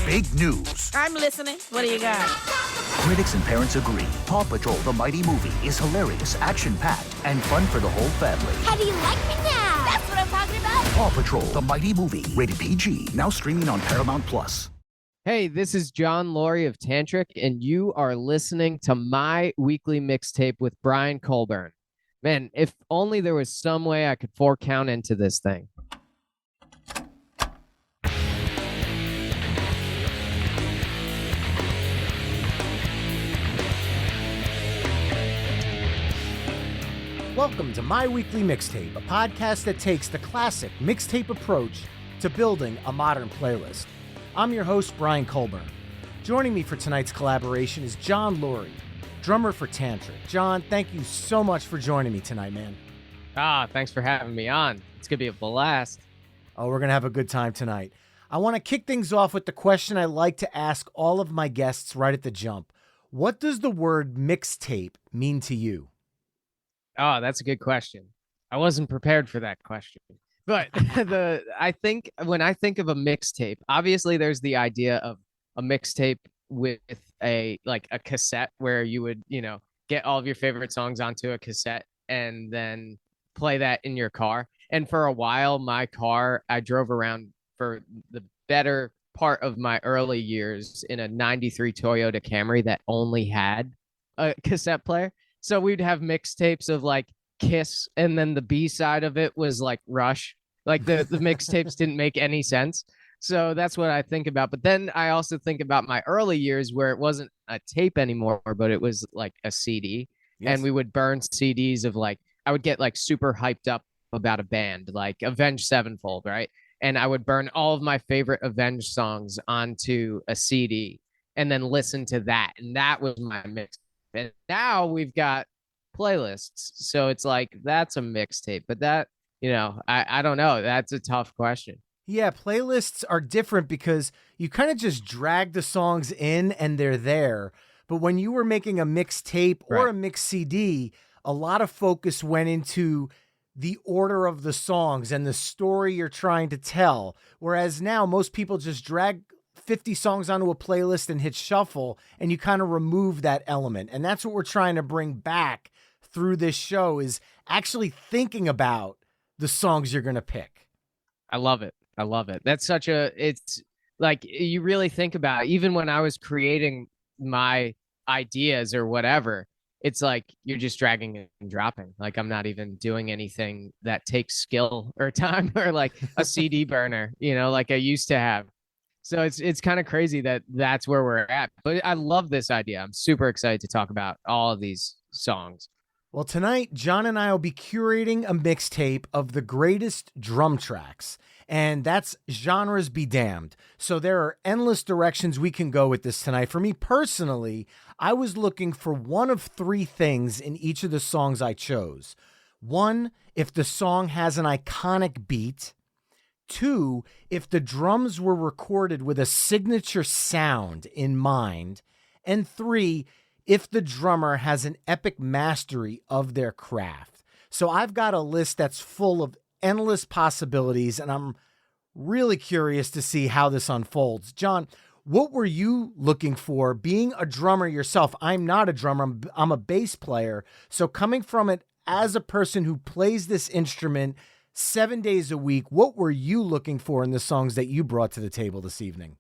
big news. I'm listening. What do you got? Critics and parents agree. Paw Patrol, the mighty movie, is hilarious, action-packed, and fun for the whole family. How do you like me now? That's what I'm talking about. Paw Patrol, the mighty movie, rated PG, now streaming on Paramount+. Hey, this is John Loree of Tantric, and you are listening to my weekly mixtape with Brian Colburn. Man, if only there was some way I could 4-count into this thing. Welcome to My Weekly Mixtape, a podcast that takes the classic mixtape approach to building a modern playlist. I'm your host, Brian Colburn. Joining me for tonight's collaboration is John Loree, drummer for Tantric. John, thank you so much for joining me tonight, man. Thanks for having me on. It's going to be a blast. Oh, we're going to have a good time tonight. I want to kick things off with the question I like to ask all of my guests right at the jump. What does the word mixtape mean to you? Oh, that's a good question. I wasn't prepared for that question. But I think when I think of a mixtape, obviously there's the idea of a mixtape with a cassette where you would, get all of your favorite songs onto a cassette and then play that in your car. And for a while, my car, I drove around for the better part of my early years in a 93 Toyota Camry that only had a cassette player. So we'd have mixtapes of like Kiss, and then the B side of it was like Rush. Like the mixtapes didn't make any sense. So that's what I think about. But then I also think about my early years where it wasn't a tape anymore, but it was like a CD. Yes. And we would burn CDs of like, I would get like super hyped up about a band, like Avenged Sevenfold, right? And I would burn all of my favorite Avenged songs onto a CD and then listen to that. And that was my mix. And now we've got playlists. So it's like, that's a mixtape. But that, I don't know. That's a tough question. Yeah, playlists are different because you kind of just drag the songs in and they're there. But when you were making a mixtape or a mix CD, a lot of focus went into the order of the songs and the story you're trying to tell. Whereas now most people just drag 50 songs onto a playlist and hit shuffle, and you kind of remove that element. And that's what we're trying to bring back through this show, is actually thinking about the songs you're going to pick. I love it. I love it. That's it's like, you really think about it. Even when I was creating my ideas or whatever, it's like you're just dragging and dropping. Like I'm not even doing anything that takes skill or time or like a CD burner, like I used to have. So it's kind of crazy that that's where we're at. But I love this idea. I'm super excited to talk about all of these songs. Well, tonight, John and I will be curating a mixtape of the greatest drum tracks. And that's genres be damned. So there are endless directions we can go with this tonight. For me personally, I was looking for one of three things in each of the songs I chose. One, if the song has an iconic beat. Two, if the drums were recorded with a signature sound in mind. And three, if the drummer has an epic mastery of their craft. So I've got a list that's full of endless possibilities, and I'm really curious to see how this unfolds. John, what were you looking for being a drummer yourself? I'm not a drummer. I'm a bass player. So coming from it as a person who plays this instrument 7 days a week, what were you looking for in the songs that you brought to the table this evening?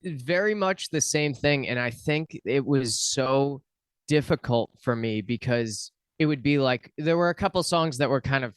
Very much the same thing. And I think it was so difficult for me because it would be like, there were a couple songs that were kind of,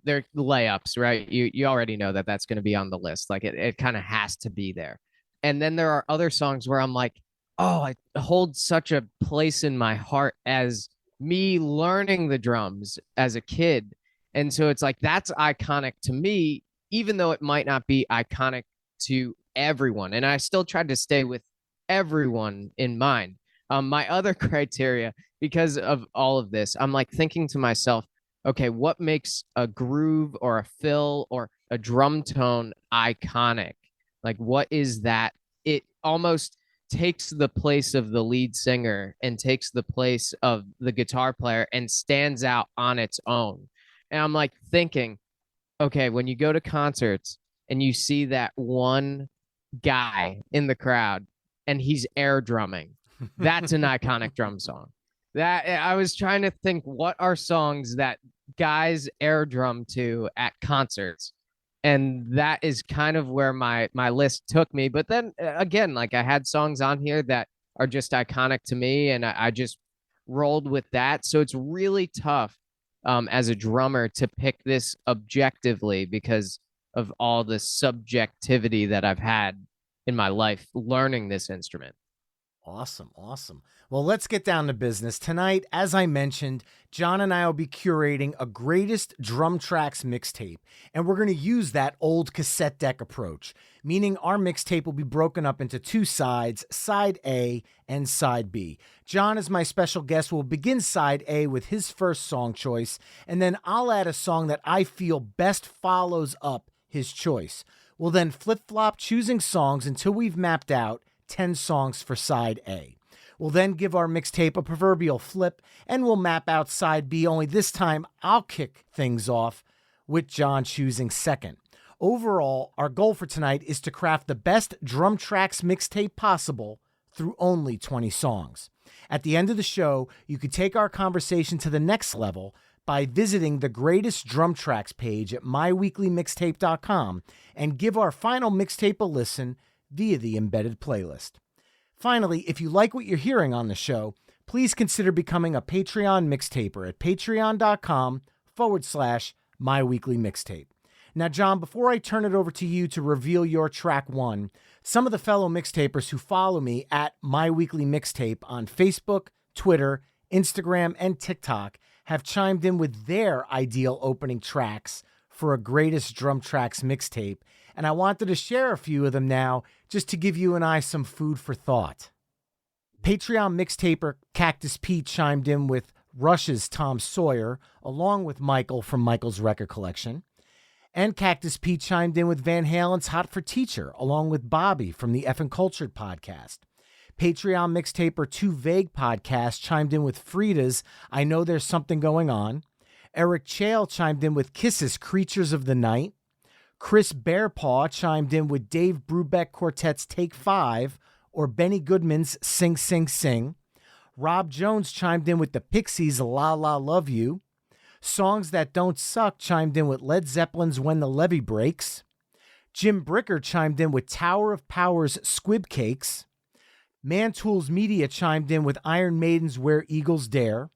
they're layups, right? You already know that that's going to be on the list. Like it kind of has to be there. And then there are other songs where I'm like, oh, I hold such a place in my heart as me learning the drums as a kid. And so it's like, that's iconic to me, even though it might not be iconic to everyone. And I still tried to stay with everyone in mind. My other criteria, because of all of this, I'm like thinking to myself, okay, what makes a groove or a fill or a drum tone iconic? Like, what is that? It almost takes the place of the lead singer and takes the place of the guitar player and stands out on its own. And I'm like thinking, okay, when you go to concerts and you see that one guy in the crowd and he's air drumming. That's an iconic drum song. That I was trying to think, what are songs that guys air drum to at concerts? And that is kind of where my list took me. But then again, like I had songs on here that are just iconic to me, and I just rolled with that. So it's really tough as a drummer to pick this objectively because of all the subjectivity that I've had in my life learning this instrument. Awesome. Awesome. Well, let's get down to business. Tonight, as I mentioned, John and I will be curating a greatest drum tracks mixtape, and we're going to use that old cassette deck approach, meaning our mixtape will be broken up into two sides, side A and side B. John, as my special guest, will begin side A with his first song choice, and then I'll add a song that I feel best follows up his choice. We'll then flip-flop choosing songs until we've mapped out 10 songs for side A. We'll then give our mixtape a proverbial flip and we'll map out side B, only this time I'll kick things off with John choosing second. Overall, our goal for tonight is to craft the best drum tracks mixtape possible through only 20 songs. At the end of the show, you could take our conversation to the next level by visiting the greatest drum tracks page at myweeklymixtape.com and give our final mixtape a listen via the embedded playlist. Finally, if you like what you're hearing on the show, please consider becoming a Patreon mixtaper at patreon.com/myweeklymixtape. Now, John, before I turn it over to you to reveal your track one, some of the fellow mixtapers who follow me at My Weekly Mixtape on Facebook, Twitter, Instagram, and TikTok have chimed in with their ideal opening tracks for a greatest drum tracks mixtape, and I wanted to share a few of them now just to give you and I some food for thought. Patreon mixtaper Cactus Pete chimed in with Rush's Tom Sawyer, along with Michael from Michael's Record Collection. And Cactus Pete chimed in with Van Halen's Hot for Teacher, along with Bobby from the Effin' Cultured podcast. Patreon mixtaper Too Vague podcast chimed in with Frida's I Know There's Something Going On. Eric Chale chimed in with Kiss's Creatures of the Night. Chris Bearpaw chimed in with Dave Brubeck Quartet's Take 5, or Benny Goodman's Sing Sing Sing. Rob Jones chimed in with the Pixies' La La Love You. Songs That Don't Suck chimed in with Led Zeppelin's When the Levee Breaks. Jim Bricker chimed in with Tower of Power's Squib Cakes. Mantools Media chimed in with Iron Maiden's Where Eagles Dare.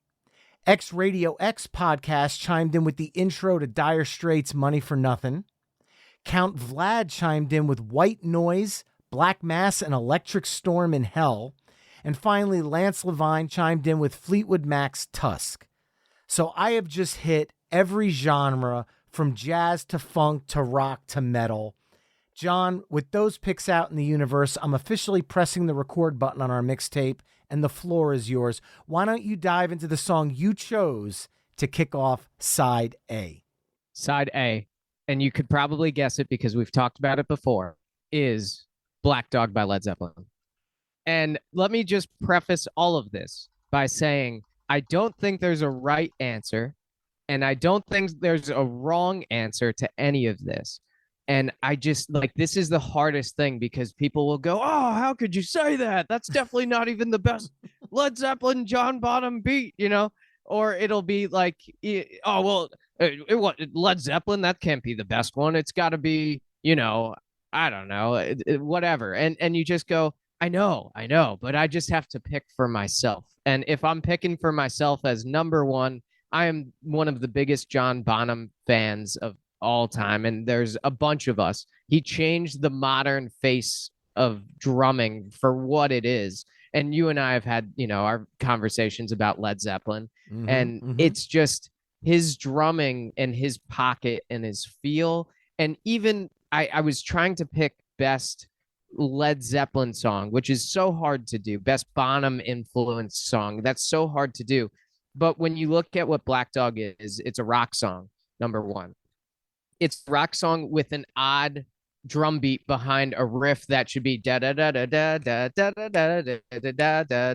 X Radio X podcast chimed in with the intro to Dire Straits' Money for Nothing. Count Vlad chimed in with White Noise, Black Mass, and Electric Storm in Hell. And finally, Lance Levine chimed in with Fleetwood Mac's Tusk. So I have just hit every genre from jazz to funk to rock to metal. John, with those picks out in the universe, I'm officially pressing the record button on our mixtape, and the floor is yours. Why don't you dive into the song you chose to kick off side A? Side A, and you could probably guess it because we've talked about it before, is Black Dog by Led Zeppelin. And let me just preface all of this by saying I don't think there's a right answer, and I don't think there's a wrong answer to any of this. And I just, like, this is the hardest thing because people will go, oh, how could you say that? That's definitely not even the best Led Zeppelin John Bonham beat, you know? Or it'll be like, oh, well, Led Zeppelin, that can't be the best one. It's got to be, you know, I don't know, whatever. And you just go, I know, but I just have to pick for myself. And if I'm picking for myself as number one, I am one of the biggest John Bonham fans of all time. And there's a bunch of us. He changed the modern face of drumming for what it is. And you and I have had, you know, our conversations about Led Zeppelin. It's just his drumming and his pocket and his feel. And even I was trying to pick best Led Zeppelin song, which is so hard to do. Best Bonham influence song. That's so hard to do. But when you look at what Black Dog is, it's a rock song, number one. It's a rock song with an odd drum beat behind a riff that should be da da da da da da da da da da da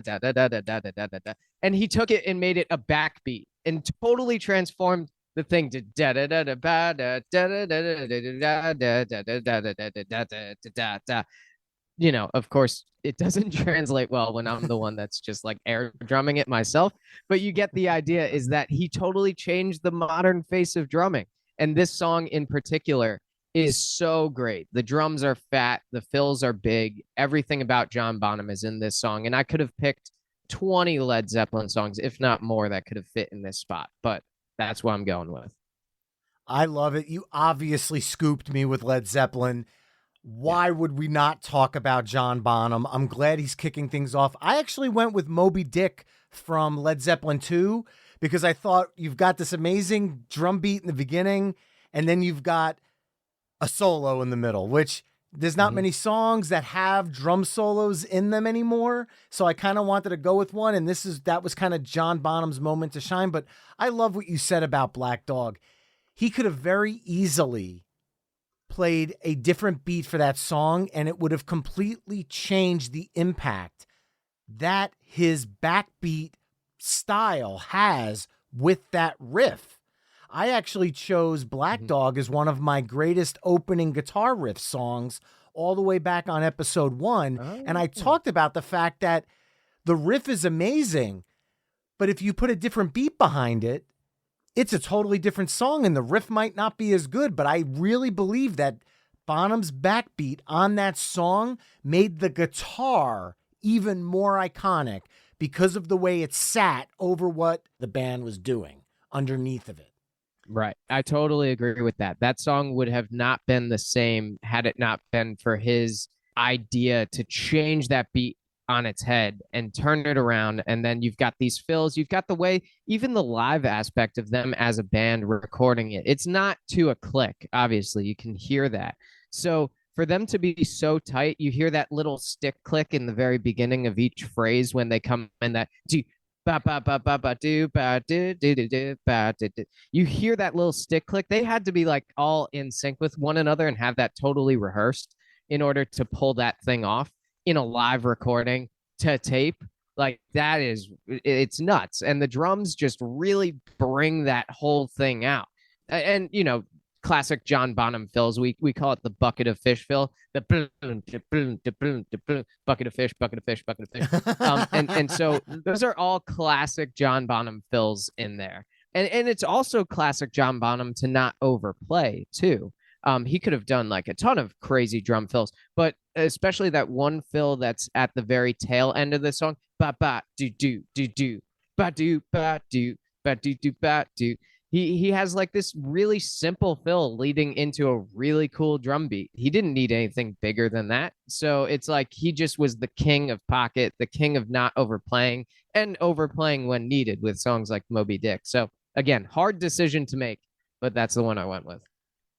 da da da da da da da. And he took it and made it a backbeat and totally transformed the thing to da da da da da da da da da da da da da da da da da da. of course, it doesn't translate well when I'm the one that's just like air drumming it myself. But you get the idea is that he totally changed the modern face of drumming. And this song in particular is so great. The drums are fat, the fills are big. Everything about John Bonham is in this song. And I could have picked 20 Led Zeppelin songs, if not more, that could have fit in this spot. But that's what I'm going with. I love it. You obviously scooped me with Led Zeppelin. Why would we not talk about John Bonham? I'm glad he's kicking things off. I actually went with Moby Dick from Led Zeppelin 2 because I thought you've got this amazing drum beat in the beginning, and then you've got a solo in the middle, which there's not many songs that have drum solos in them anymore. So I kind of wanted to go with one, and that was kind of John Bonham's moment to shine. But I love what you said about Black Dog. He could have very easily played a different beat for that song, and it would have completely changed the impact that his backbeat style has with that riff. I actually chose Black Dog as one of my greatest opening guitar riff songs all the way back on episode 1. And I talked about the fact that the riff is amazing, but if you put a different beat behind it, it's a totally different song, and the riff might not be as good, but I really believe that Bonham's backbeat on that song made the guitar even more iconic because of the way it sat over what the band was doing underneath of it. Right. I totally agree with that. That song would have not been the same had it not been for his idea to change that beat on its head and turn it around. And then you've got these fills, you've got the way, even the live aspect of them as a band recording it. It's not to a click, obviously. You can hear that. So for them to be so tight, you hear that little stick click in the very beginning of each phrase when they come in that do ba ba ba ba ba do ba do do do do ba do do. You hear that little stick click. They had to be like all in sync with one another and have that totally rehearsed in order to pull that thing off in a live recording to tape. Like that it's nuts. And the drums just really bring that whole thing out. And classic John Bonham fills. We call it the bucket of fish fill. The bucket of fish, bucket of fish, bucket of fish. And so those are all classic John Bonham fills in there. And it's also classic John Bonham to not overplay too. He could have done like a ton of crazy drum fills, but especially that one fill that's at the very tail end of the song. Ba ba do do do do ba do ba do ba do do ba do. He has like this really simple fill leading into a really cool drum beat. He didn't need anything bigger than that. So it's like he just was the king of pocket, the king of not overplaying and overplaying when needed with songs like Moby Dick. So again, hard decision to make, but that's the one I went with.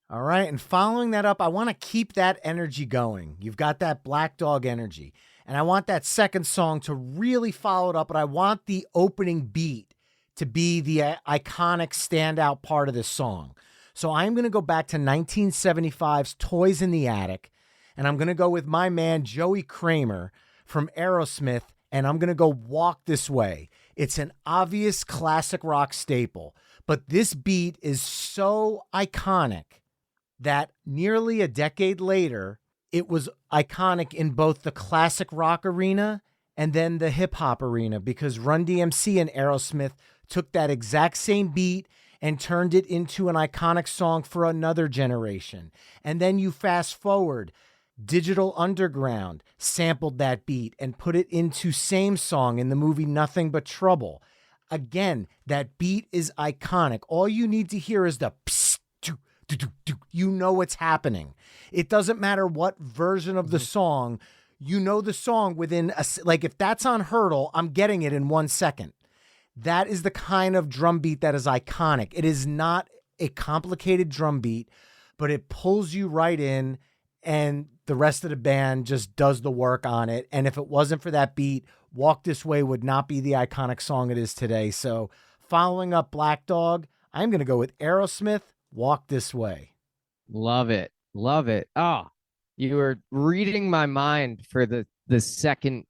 All right. And following that up, I want to keep that energy going. You've got that Black Dog energy. And I want that second song to really follow it up, but I want the opening beat to be the iconic standout part of this song. So I'm going to go back to 1975's Toys in the Attic, and I'm going to go with my man Joey Kramer from Aerosmith, and I'm going to go Walk This Way. It's an obvious classic rock staple, but this beat is so iconic that nearly a decade later, it was iconic in both the classic rock arena and then the hip hop arena, because Run DMC and Aerosmith took that exact same beat and turned it into an iconic song for another generation. And then you fast forward, Digital Underground sampled that beat and put it into Same Song in the movie Nothing But Trouble. Again, that beat is iconic. All you need to hear is the psst, doo, doo, doo, doo. You know what's happening. It doesn't matter what version of the song, you know the song within, like if that's on Hurdle, I'm getting it in 1 second. That is the kind of drum beat that is iconic. It is not a complicated drum beat, but it pulls you right in, and the rest of the band just does the work on it. And if it wasn't for that beat, Walk This Way would not be the iconic song it is today. So following up Black Dog, I'm going to go with Aerosmith, Walk This Way. Love it. Love it. Oh, you were reading my mind for the second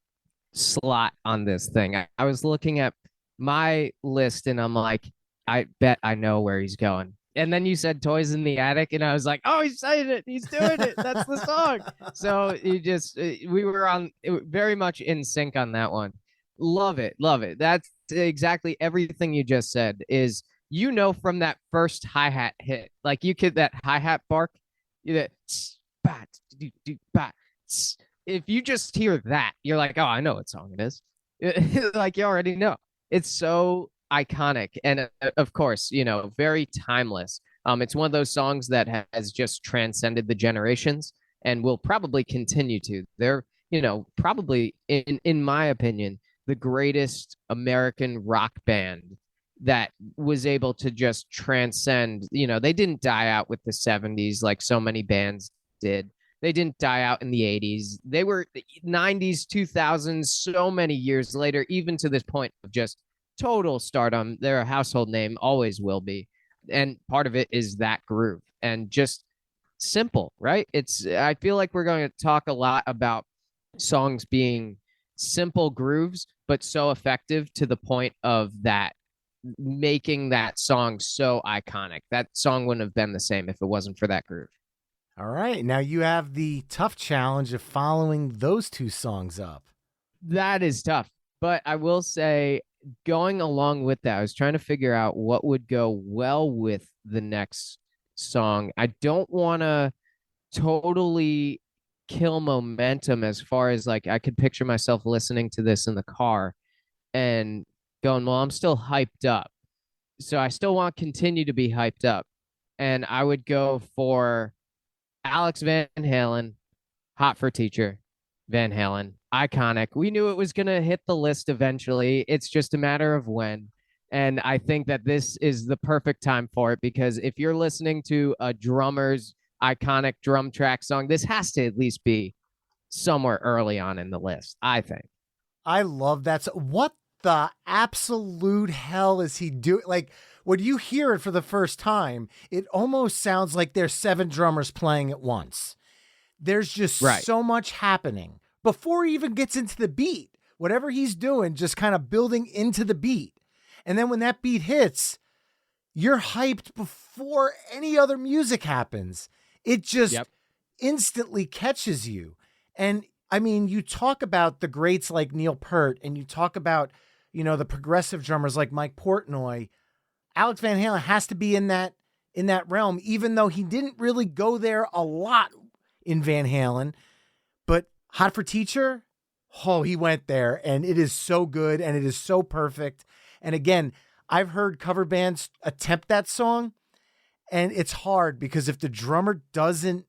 slot on this thing. I was looking at my list and I'm like, I bet I know where he's going. And then you said Toys in the Attic, and I was like, oh, he's saying it. He's doing it. That's the song. So we were very much in sync on that one. Love it. Love it. That's exactly everything you just said is, from that first hi-hat hit, like that hi-hat bark, that if you just hear that, you're like, oh, I know what song it is. Like you already know. It's so iconic and of course, very timeless. It's one of those songs that has just transcended the generations and will probably continue to. They're, probably in my opinion, the greatest American rock band that was able to just transcend. They didn't die out with the 70s like so many bands did. They didn't die out in the 80s. They were 90s, 2000s, so many years later, even to this point of just total stardom. They're a household name, always will be. And part of it is that groove and just simple, right? I feel like we're going to talk a lot about songs being simple grooves, but so effective to the point of that making that song so iconic. That song wouldn't have been the same if it wasn't for that groove. All right. Now you have the tough challenge of following those two songs up. That is tough. But I will say, going along with that, I was trying to figure out what would go well with the next song. I don't want to totally kill momentum as far as like I could picture myself listening to this in the car and going, well, I'm still hyped up. So I still want to continue to be hyped up. And I would go for Alex Van Halen, Hot for Teacher, Van Halen, iconic. We knew it was going to hit the list eventually. It's just a matter of when. And I think that this is the perfect time for it because if you're listening to a drummer's iconic drum track song, this has to at least be somewhere early on in the list, I think. I love that. So what the absolute hell is he doing? Like, when you hear it for the first time, it almost sounds like there's 7 drummers playing at once. There's just so much happening before he even gets into the beat. Whatever he's doing, just kind of building into the beat. And then when that beat hits, you're hyped before any other music happens. It just instantly catches you. And I mean, you talk about the greats like Neil Peart and you talk about, the progressive drummers like Mike Portnoy. Alex Van Halen has to be in that realm, even though he didn't really go there a lot in Van Halen. But Hot for Teacher, he went there, and it is so good, and it is so perfect. And again, I've heard cover bands attempt that song, and it's hard because if the drummer doesn't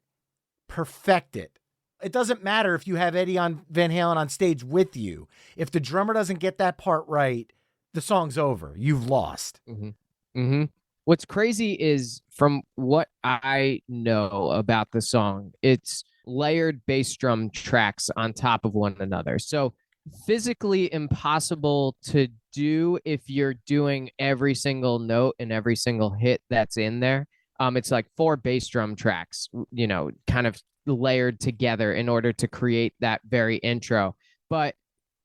perfect it, it doesn't matter if you have Eddie Van Halen on stage with you. If the drummer doesn't get that part right, the song's over. You've lost. Mm-hmm. Mm-hmm. What's crazy is, from what I know about the song, it's layered bass drum tracks on top of one another. So physically impossible to do if you're doing every single note and every single hit that's in there. It's like 4 bass drum tracks, kind of layered together in order to create that very intro. But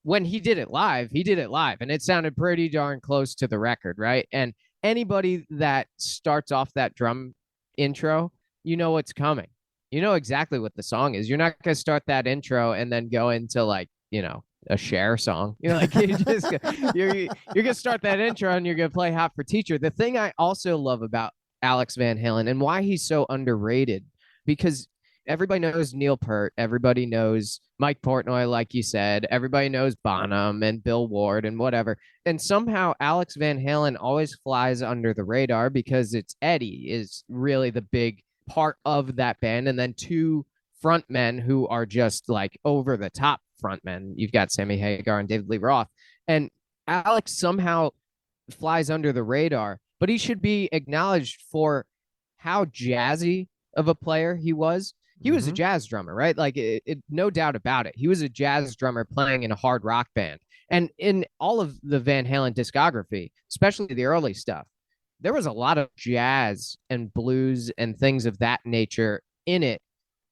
when he did it live, and it sounded pretty darn close to the record, right? And anybody that starts off that drum intro, you know what's coming. You know exactly what the song is. You're not going to start that intro and then go into like, a Cher song. You're going to start that intro and you're going to play Hot for Teacher. The thing I also love about Alex Van Halen and why he's so underrated, because everybody knows Neil Peart, everybody knows Mike Portnoy, like you said, everybody knows Bonham and Bill Ward and whatever. And somehow Alex Van Halen always flies under the radar because it's Eddie is really the big part of that band. And then 2 frontmen who are just like over the top frontmen. You've got Sammy Hagar and David Lee Roth. And Alex somehow flies under the radar, but he should be acknowledged for how jazzy of a player he was. He was a jazz drummer, right? Like, no doubt about it. He was a jazz drummer playing in a hard rock band. And in all of the Van Halen discography, especially the early stuff, there was a lot of jazz and blues and things of that nature in it,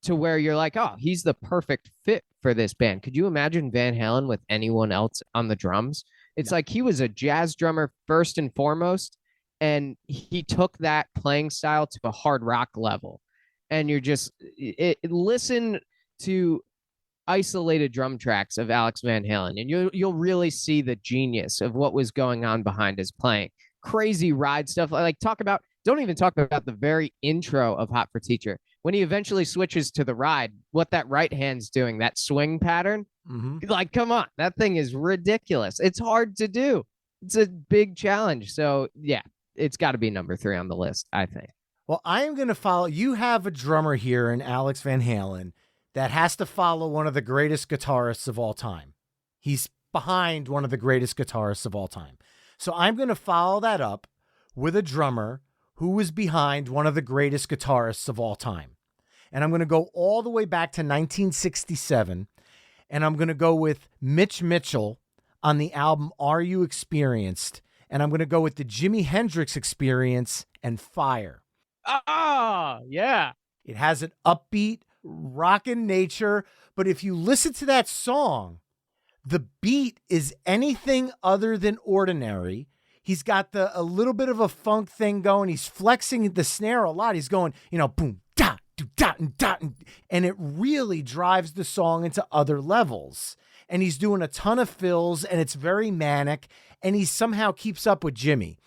to where you're like, oh, he's the perfect fit for this band. Could you imagine Van Halen with anyone else on the drums? It's like he was a jazz drummer first and foremost, and he took that playing style to a hard rock level. And you're just listen to isolated drum tracks of Alex Van Halen, and you'll really see the genius of what was going on behind his playing. Crazy ride stuff. Like don't even talk about the very intro of Hot for Teacher. When he eventually switches to the ride, what that right hand's doing, that swing pattern, like, come on, that thing is ridiculous. It's hard to do. It's a big challenge. So yeah, it's got to be number 3 on the list, I think. Well, I am going to follow. You have a drummer here in Alex Van Halen that has to follow one of the greatest guitarists of all time. He's behind one of the greatest guitarists of all time. So I'm going to follow that up with a drummer who was behind one of the greatest guitarists of all time. And I'm going to go all the way back to 1967, and I'm going to go with Mitch Mitchell on the album Are You Experienced? And I'm going to go with the Jimi Hendrix Experience and Fire. Oh, yeah. It has an upbeat, rockin' nature, but if you listen to that song, the beat is anything other than ordinary. He's got a little bit of a funk thing going. He's flexing the snare a lot. He's going, boom, da, do, da, da, and it really drives the song into other levels. And he's doing a ton of fills, and it's very manic, and he somehow keeps up with Jimmy.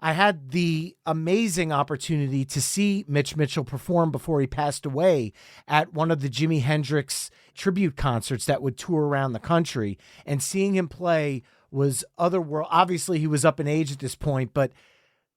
I had the amazing opportunity to see Mitch Mitchell perform before he passed away at one of the Jimi Hendrix tribute concerts that would tour around the country. And seeing him play was otherworldly. Obviously, he was up in age at this point, but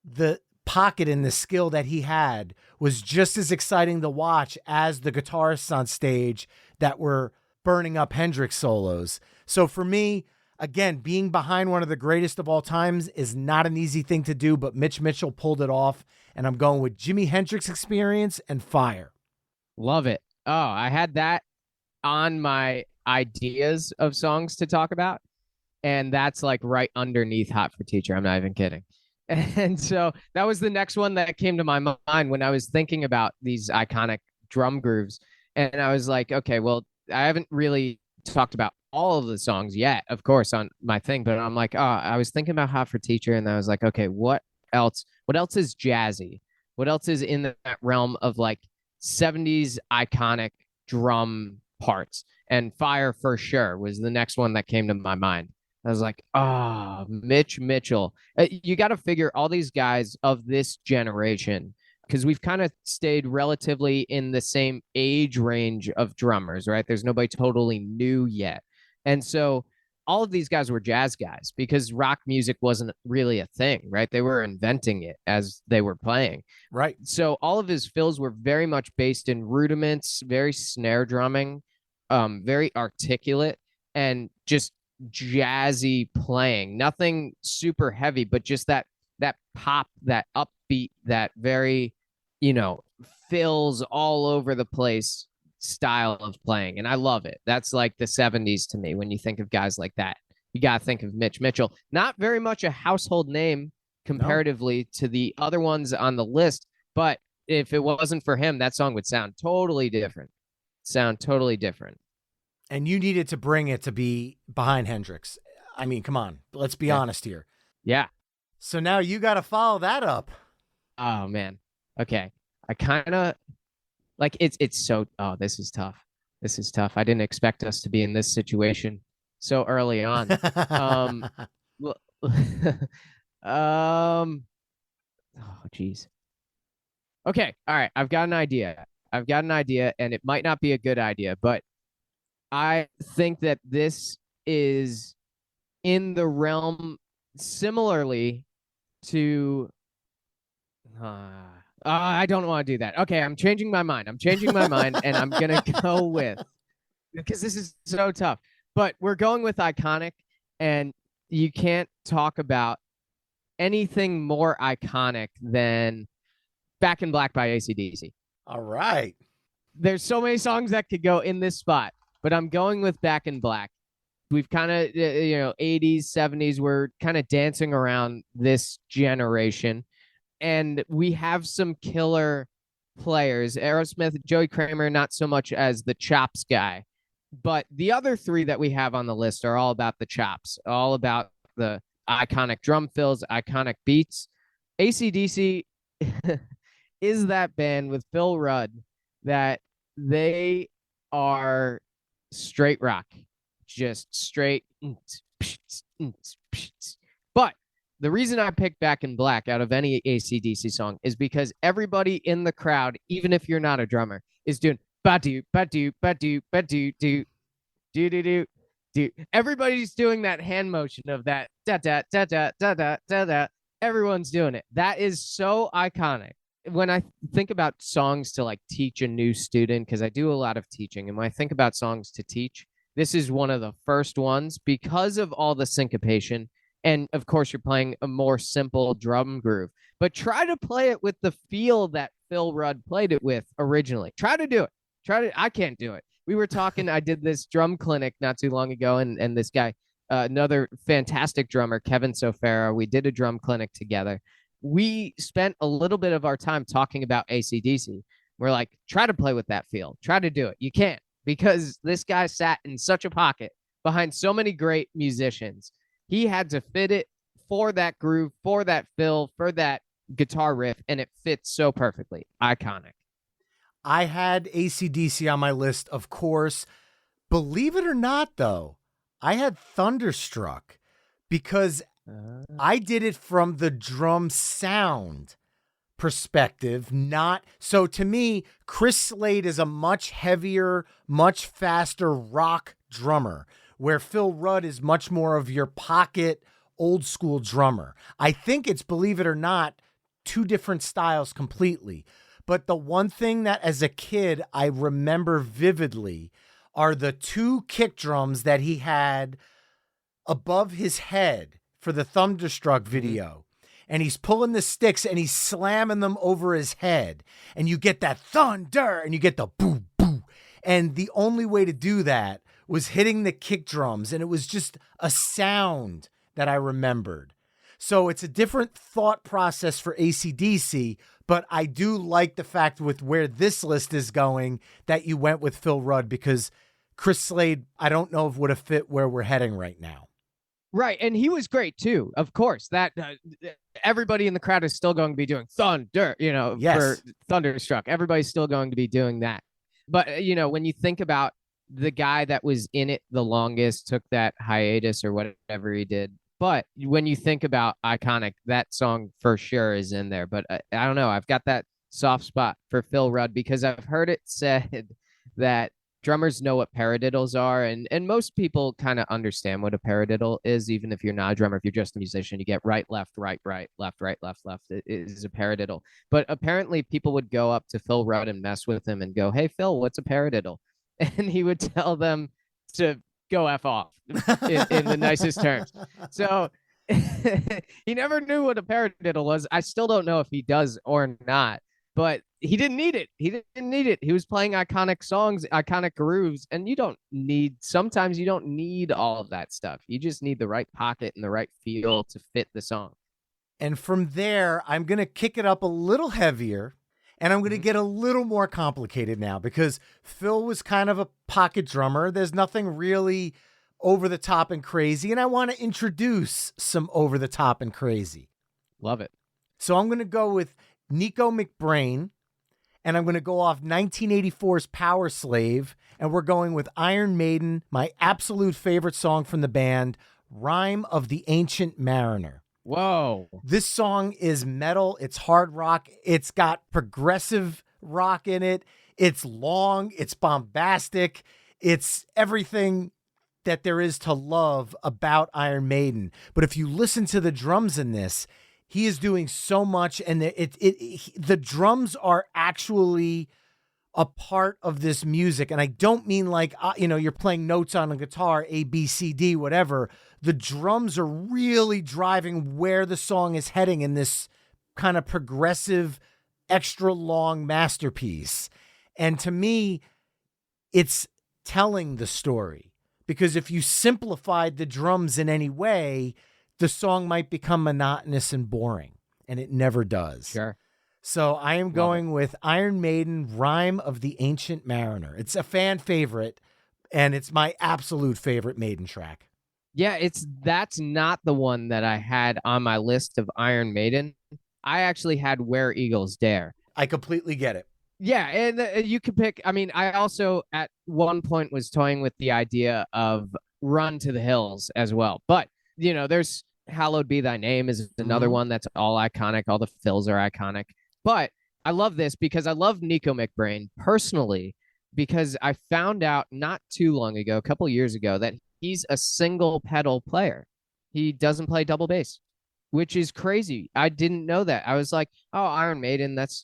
the pocket and the skill that he had was just as exciting to watch as the guitarists on stage that were burning up Hendrix solos. So for me, again, being behind one of the greatest of all times is not an easy thing to do, but Mitch Mitchell pulled it off, and I'm going with Jimi Hendrix Experience and Fire. Love it. Oh, I had that on my ideas of songs to talk about, and that's like right underneath Hot for Teacher. I'm not even kidding. And so that was the next one that came to my mind when I was thinking about these iconic drum grooves. And I was like, okay, well, I haven't really talked about all of the songs yet, of course, on my thing, but I'm like, I was thinking about Hot for Teacher, and I was like, okay, what else is jazzy? What else is in that realm of like 70s iconic drum parts? And Fire for sure was the next one that came to my mind. I was like, Mitch Mitchell. You got to figure all these guys of this generation, because we've kind of stayed relatively in the same age range of drummers, right? There's nobody totally new yet. And so all of these guys were jazz guys because rock music wasn't really a thing, right? They were inventing it as they were playing. Right. So all of his fills were very much based in rudiments, very snare drumming, very articulate, and just jazzy playing. Nothing super heavy, but just that pop, that upbeat, that very, fills all over the place style of playing. And I love it. That's like the 70s to me. When you think of guys like that, you got to think of Mitch Mitchell. Not very much a household name comparatively to the other ones on the list, but if it wasn't for him, that song would sound totally different. And you needed to bring it to be behind Hendrix. I mean, come on, let's be honest here. Yeah. So now you got to follow that up. Oh man. Okay. I kind of like it's so, this is tough. I didn't expect us to be in this situation so early on. Oh geez. Okay. All right. I've got an idea, and it might not be a good idea, but I think that this is in the realm similarly to I don't want to do that. Okay, I'm changing my mind, and I'm gonna go with, because this is so tough, but we're going with iconic, and you can't talk about anything more iconic than Back in Black by AC/DC. All right. There's so many songs that could go in this spot, but I'm going with Back in Black. We've kind of, 80s, 70s, we're kind of dancing around this generation. And we have some killer players. Aerosmith, Joey Kramer, not so much as the chops guy. But the other three that we have on the list are all about the chops, all about the iconic drum fills, iconic beats. AC/DC is that band with Phil Rudd that they are straight rock, just straight. But the reason I picked Back in Black out of any AC/DC song is because everybody in the crowd, even if you're not a drummer, is doing ba-do, ba-do, ba-do, ba-do, do, do, do, do, do. Everybody's doing that hand motion of that da da da da da da da da. Everyone's doing it. That is so iconic. When I think about songs to like teach a new student, because I do a lot of teaching, and when I think about songs to teach, this is one of the first ones because of all the syncopation. And of course, you're playing a more simple drum groove, but try to play it with the feel that Phil Rudd played it with originally. Try to do it. I can't do it. We were talking, I did this drum clinic not too long ago, and this guy, another fantastic drummer, Kevin Sofera, we did a drum clinic together. We spent a little bit of our time talking about AC/DC. We're like, try to play with that feel. Try to do it. You can't, because this guy sat in such a pocket behind so many great musicians. He had to fit it for that groove, for that fill, for that guitar riff, and it fits so perfectly. Iconic. I had AC/DC on my list, of course. Believe it or not, though, I had Thunderstruck because I did it from the drum sound perspective, not so. To me, Chris Slade is a much heavier, much faster rock drummer, where Phil Rudd is much more of your pocket, old school drummer. I think it's, believe it or not, two different styles completely. But the one thing that as a kid I remember vividly are the two kick drums that he had above his head for the Thunderstruck video. And he's pulling the sticks and he's slamming them over his head. And you get that thunder and you get the boo, boo. And the only way to do that was hitting the kick drums. And it was just a sound that I remembered. So it's a different thought process for AC/DC, but I do like the fact with where this list is going that you went with Phil Rudd, because Chris Slade, I don't know if would have fit where we're heading right now. Right. And he was great too. Of course, that everybody in the crowd is still going to be doing thunder, for Thunderstruck. Everybody's still going to be doing that. But, when you think about the guy that was in it the longest, took that hiatus or whatever he did. But when you think about iconic, that song for sure is in there. But I don't know. I've got that soft spot for Phil Rudd because I've heard it said that drummers know what paradiddles are. And most people kind of understand what a paradiddle is, even if you're not a drummer. If you're just a musician, you get right, left, right, left, right, left, left. It is a paradiddle. But apparently people would go up to Phil Rudd and mess with him and go, "Hey, Phil, what's a paradiddle?" And he would tell them to go F off in the nicest terms. So he never knew what a paradiddle was. I still don't know if he does or not, but he didn't need it. He didn't need it. He was playing iconic songs, iconic grooves, and sometimes you don't need all of that stuff. You just need the right pocket and the right feel to fit the song. And from there, I'm going to kick it up a little heavier. And I'm going to get a little more complicated now because Phil was kind of a pocket drummer. There's nothing really over the top and crazy. And I want to introduce some over the top and crazy. Love it. So I'm going to go with Nico McBrain. And I'm going to go off 1984's Power Slave. And we're going with Iron Maiden, my absolute favorite song from the band, Rhyme of the Ancient Mariner. Whoa. This song is metal. It's hard rock. It's got progressive rock in it. It's long. It's bombastic. It's everything that there is to love about Iron Maiden. But if you listen to the drums in this, he is doing so much. And the drums are actually a part of this music. And I don't mean like, you're playing notes on a guitar, A, B, C, D, whatever. The drums are really driving where the song is heading in this kind of progressive, extra long masterpiece. And to me, it's telling the story, because if you simplified the drums in any way, the song might become monotonous and boring, and it never does. Sure. So I am going with Iron Maiden, Rhyme of the Ancient Mariner. It's a fan favorite, and it's my absolute favorite Maiden track. Yeah, that's not the one that I had on my list of Iron Maiden. I actually had Where Eagles Dare. I completely get it. Yeah, and you could pick. I mean, I also at one point was toying with the idea of Run to the Hills as well. But, there's Hallowed Be Thy Name is another one that's all iconic. All the fills are iconic. But I love this because I love Nico McBrain personally, because I found out not too long ago, a couple years ago, that he's a single pedal player. He doesn't play double bass, which is crazy. I didn't know that. I was like, oh, Iron Maiden, that's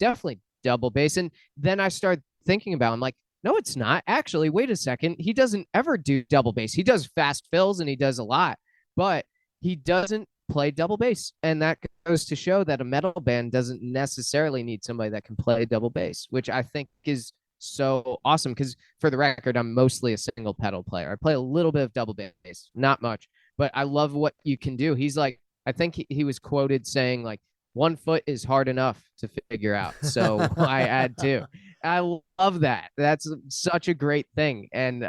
definitely double bass. And then I started thinking about it. I'm like, no, it's not. Actually, wait a second. He doesn't ever do double bass. He does fast fills and he does a lot, but he doesn't play double bass. And that goes to show that a metal band doesn't necessarily need somebody that can play double bass, which I think is so awesome. Because for the record, I'm mostly a single pedal player. I play a little bit of double bass, not much, but I love what you can do. He's like, I think he was quoted saying like, 1 foot is hard enough to figure out. So I add 2. I love that. That's such a great thing. And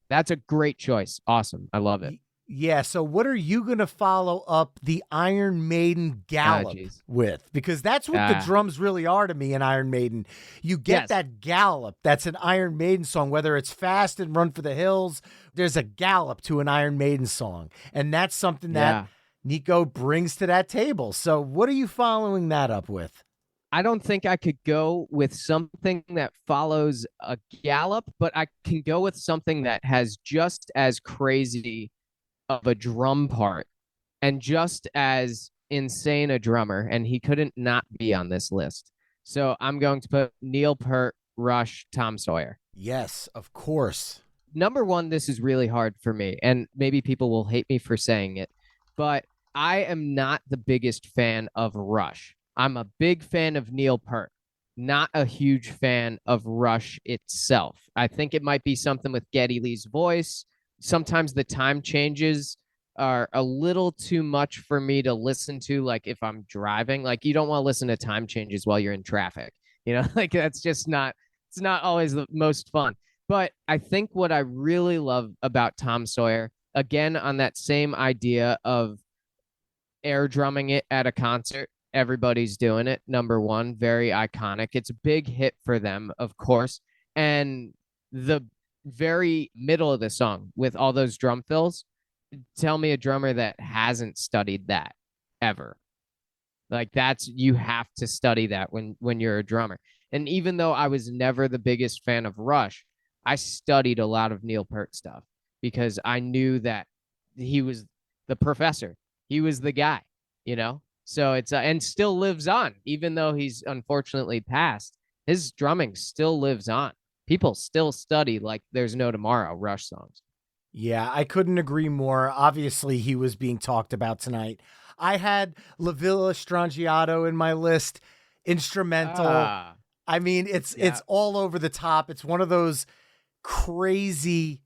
that's a great choice. Awesome. I love it. Yeah. So what are you going to follow up the Iron Maiden gallop with? Because that's what the drums really are to me in Iron Maiden. You get that gallop. That's an Iron Maiden song, whether it's fast and Run for the Hills. There's a gallop to an Iron Maiden song. And that's something that Nico brings to that table. So what are you following that up with? I don't think I could go with something that follows a gallop, but I can go with something that has just as crazy of a drum part and just as insane a drummer, and he couldn't not be on this list. So I'm going to put Neil Peart, Rush, Tom Sawyer. Yes, of course. Number one, this is really hard for me, and maybe people will hate me for saying it, but I am not the biggest fan of Rush. I'm a big fan of Neil Peart, not a huge fan of Rush itself. I think it might be something with Geddy Lee's voice. Sometimes the time changes are a little too much for me to listen to, like if I'm driving. Like you don't want to listen to time changes while you're in traffic. Like that's just not, it's not always the most fun. But I think what I really love about Tom Sawyer, again, on that same idea of air drumming it at a concert, everybody's doing it. Number one, very iconic. It's a big hit for them, of course. And the very middle of the song with all those drum fills, tell me a drummer that hasn't studied that ever. Like you have to study that when you're a drummer. And even though I was never the biggest fan of Rush, I studied a lot of Neil Peart stuff because I knew that he was the professor. He was the guy, So it's and still lives on, even though he's unfortunately passed. His drumming still lives on. People still study like there's no tomorrow Rush songs. Yeah, I couldn't agree more. Obviously, he was being talked about tonight. I had La Villa Strangiato in my list, instrumental. I mean, it's all over the top. It's one of those crazy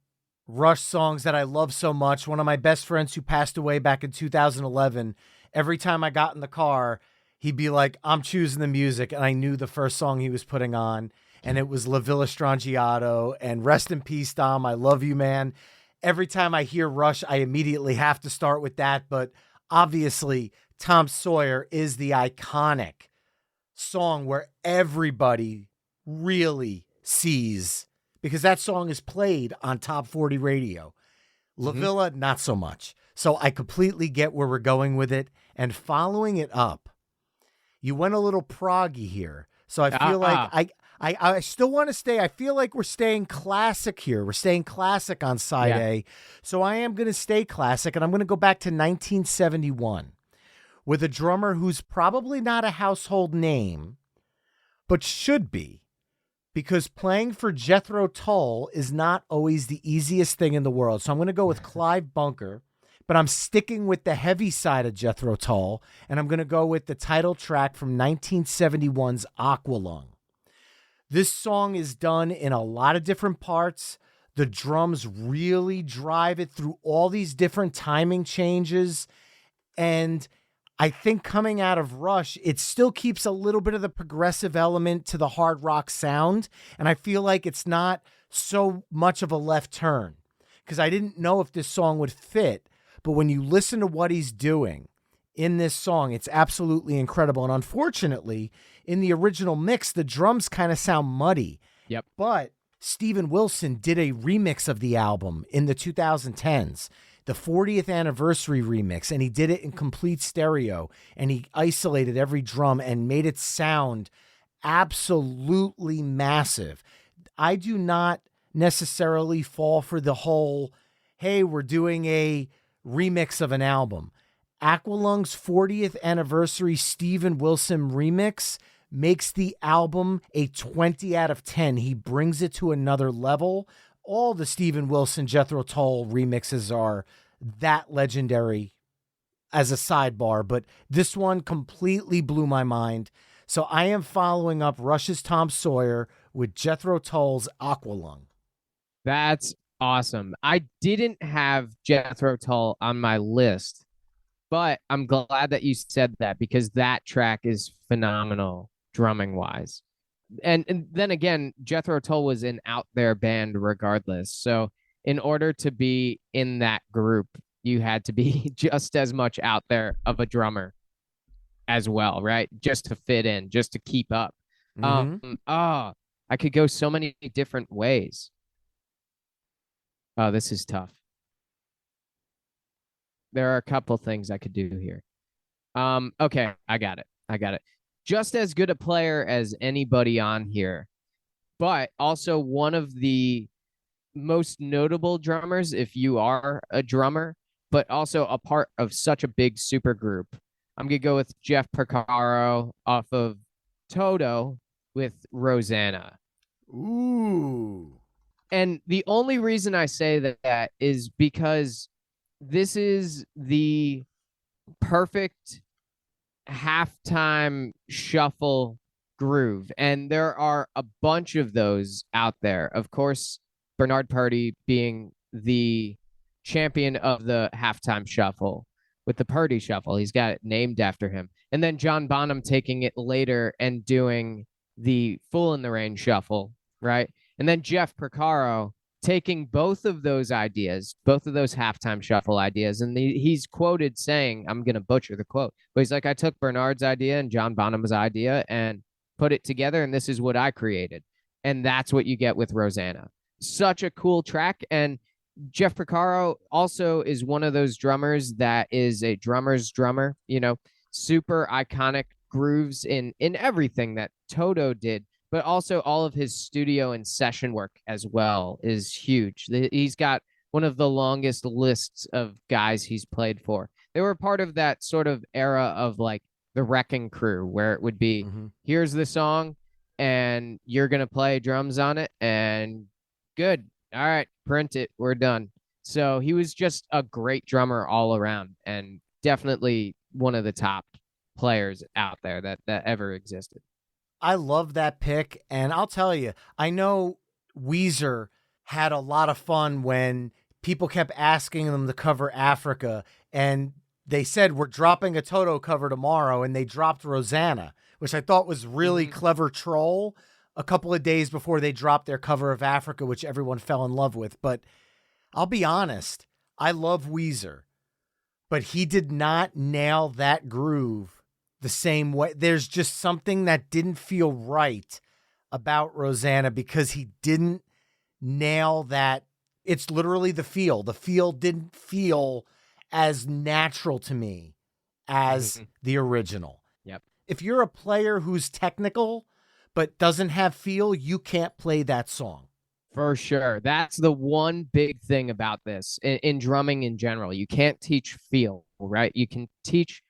Rush songs that I love so much. One of my best friends who passed away back in 2011, every time I got in the car, he'd be like, I'm choosing the music. And I knew the first song he was putting on, and it was La Villa Strangiato, and rest in peace, Dom. I love you, man. Every time I hear Rush, I immediately have to start with that. But obviously, Tom Sawyer is the iconic song where everybody really sees, because that song is played on Top 40 radio. La Villa, not so much. So I completely get where we're going with it. And following it up, you went a little proggy here. So I feel like I still want to stay. I feel like we're staying classic here. We're staying classic on side A. So I am going to stay classic, and I'm going to go back to 1971 with a drummer who's probably not a household name, but should be, because playing for Jethro Tull is not always the easiest thing in the world. So I'm going to go with Clive Bunker, but I'm sticking with the heavy side of Jethro Tull, and I'm going to go with the title track from 1971's Aqualung. This song is done in a lot of different parts. The drums really drive it through all these different timing changes. And I think coming out of Rush, it still keeps a little bit of the progressive element to the hard rock sound. And I feel like it's not so much of a left turn, because I didn't know if this song would fit. But when you listen to what he's doing, in this song. It's absolutely incredible. And unfortunately, in the original mix, the drums kind of sound muddy. Yep. But Steven Wilson did a remix of the album in the 2010s, the 40th anniversary remix, and he did it in complete stereo, and he isolated every drum and made it sound absolutely massive. I do not necessarily fall for the whole, hey, we're doing a remix of an album. Aqualung's 40th anniversary Steven Wilson remix makes the album a 20 out of 10. He brings it to another level. All the Steven Wilson, Jethro Tull remixes are that legendary as a sidebar, but this one completely blew my mind. So I am following up Rush's Tom Sawyer with Jethro Tull's Aqualung. That's awesome. I didn't have Jethro Tull on my list, but I'm glad that you said that because that track is phenomenal drumming wise. And then again, Jethro Tull was an out there band regardless. So in order to be in that group, you had to be just as much out there of a drummer as well, right? Just to fit in, just to keep up. I could go so many different ways. Oh, this is tough. There are a couple things I could do here. Okay, I got it. Just as good a player as anybody on here, but also one of the most notable drummers, if you are a drummer, but also a part of such a big super group. I'm going to go with Jeff Porcaro off of Toto with Rosanna. Ooh. And the only reason I say that is because this is the perfect halftime shuffle groove. And there are a bunch of those out there. Of course, Bernard Purdie being the champion of the halftime shuffle with the Purdie shuffle. He's got it named after him. And then John Bonham taking it later and doing the Fool in the Rain shuffle, right? And then Jeff Porcaro taking both of those ideas, both of those halftime shuffle ideas. And he's quoted saying, I'm going to butcher the quote, but he's like, I took Bernard's idea and John Bonham's idea and put it together, and this is what I created. And that's what you get with Rosanna. Such a cool track. And Jeff Porcaro also is one of those drummers that is a drummer's drummer, you know, super iconic grooves in everything that Toto did, but also all of his studio and session work as well is huge. He's got one of the longest lists of guys he's played for. They were part of that sort of era of like the Wrecking Crew, where it would be, here's the song and you're going to play drums on it and good. All right, print it. We're done. So he was just a great drummer all around and definitely one of the top players out there that ever existed. I love that pick. And I'll tell you, I know Weezer had a lot of fun when people kept asking them to cover Africa. And they said, we're dropping a Toto cover tomorrow. And they dropped Rosanna, which I thought was really clever troll a couple of days before they dropped their cover of Africa, which everyone fell in love with. But I'll be honest, I love Weezer, but he did not nail that groove the same way. There's just something that didn't feel right about Rosanna because he didn't nail that. It's literally the feel. The feel didn't feel as natural to me as the original. Yep. If you're a player who's technical but doesn't have feel, you can't play that song. For sure. That's the one big thing about this in drumming in general. You can't teach feel, right? You can teach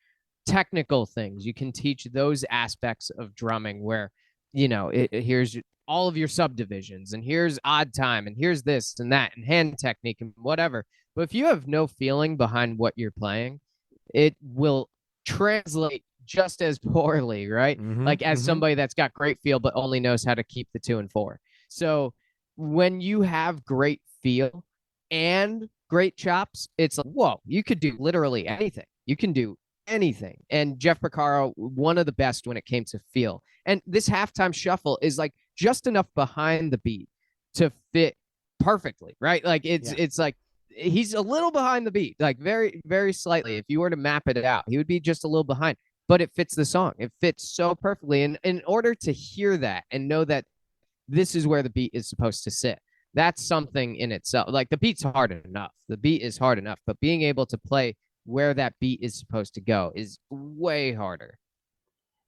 technical things. You can teach those aspects of drumming where, you know, here's all of your subdivisions and here's odd time and here's this and that and hand technique and whatever. But if you have no feeling behind what you're playing, it will translate just as poorly, right? Like as somebody that's got great feel but only knows how to keep the 2 and 4. So when you have great feel and great chops, it's like, whoa, you could do literally anything. You can do anything. And Jeff Porcaro, one of the best when it came to feel. And this halftime shuffle is like just enough behind the beat to fit perfectly, right? Like it's like he's a little behind the beat, like very, very slightly. If you were to map it out, he would be just a little behind, but it fits the song. It fits so perfectly. And in order to hear that and know that this is where the beat is supposed to sit, that's something in itself. Like the beat's hard enough. The beat is hard enough, but being able to play where that beat is supposed to go is way harder.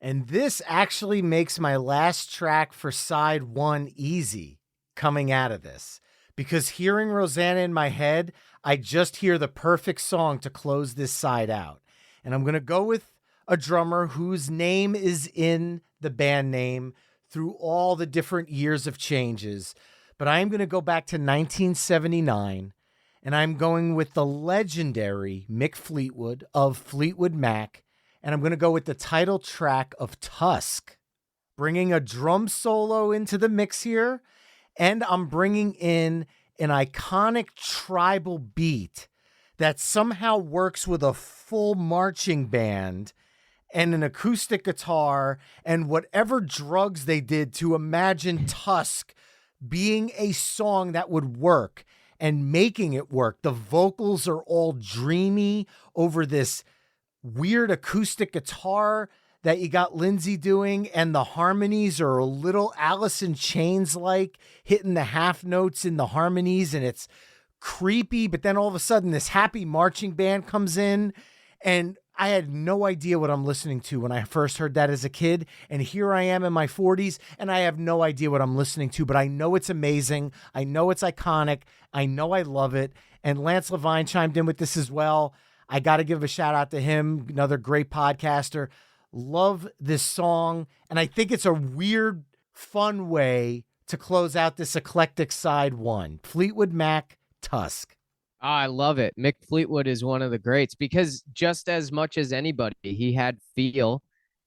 And this actually makes my last track for side one easy coming out of this. Because hearing Rosanna in my head, I just hear the perfect song to close this side out. And I'm going to go with a drummer whose name is in the band name through all the different years of changes. But I am going to go back to 1979, and I'm going with the legendary Mick Fleetwood of Fleetwood Mac, and I'm going to go with the title track of Tusk, bringing a drum solo into the mix here. And I'm bringing in an iconic tribal beat that somehow works with a full marching band and an acoustic guitar and whatever drugs they did to imagine Tusk being a song that would work and making it work. The vocals are all dreamy over this weird acoustic guitar that you got Lindsay doing, and the harmonies are a little Alice in Chains like, hitting the half notes in the harmonies, and it's creepy. But then all of a sudden this happy marching band comes in, and I had no idea what I'm listening to when I first heard that as a kid. And here I am in my 40s, and I have no idea what I'm listening to, but I know it's amazing. I know it's iconic. I know I love it. And Lance Levine chimed in with this as well. I got to give a shout out to him, another great podcaster. Love this song, and I think it's a weird, fun way to close out this eclectic side one. Fleetwood Mac, Tusk. Oh, I love it. Mick Fleetwood is one of the greats because just as much as anybody, he had feel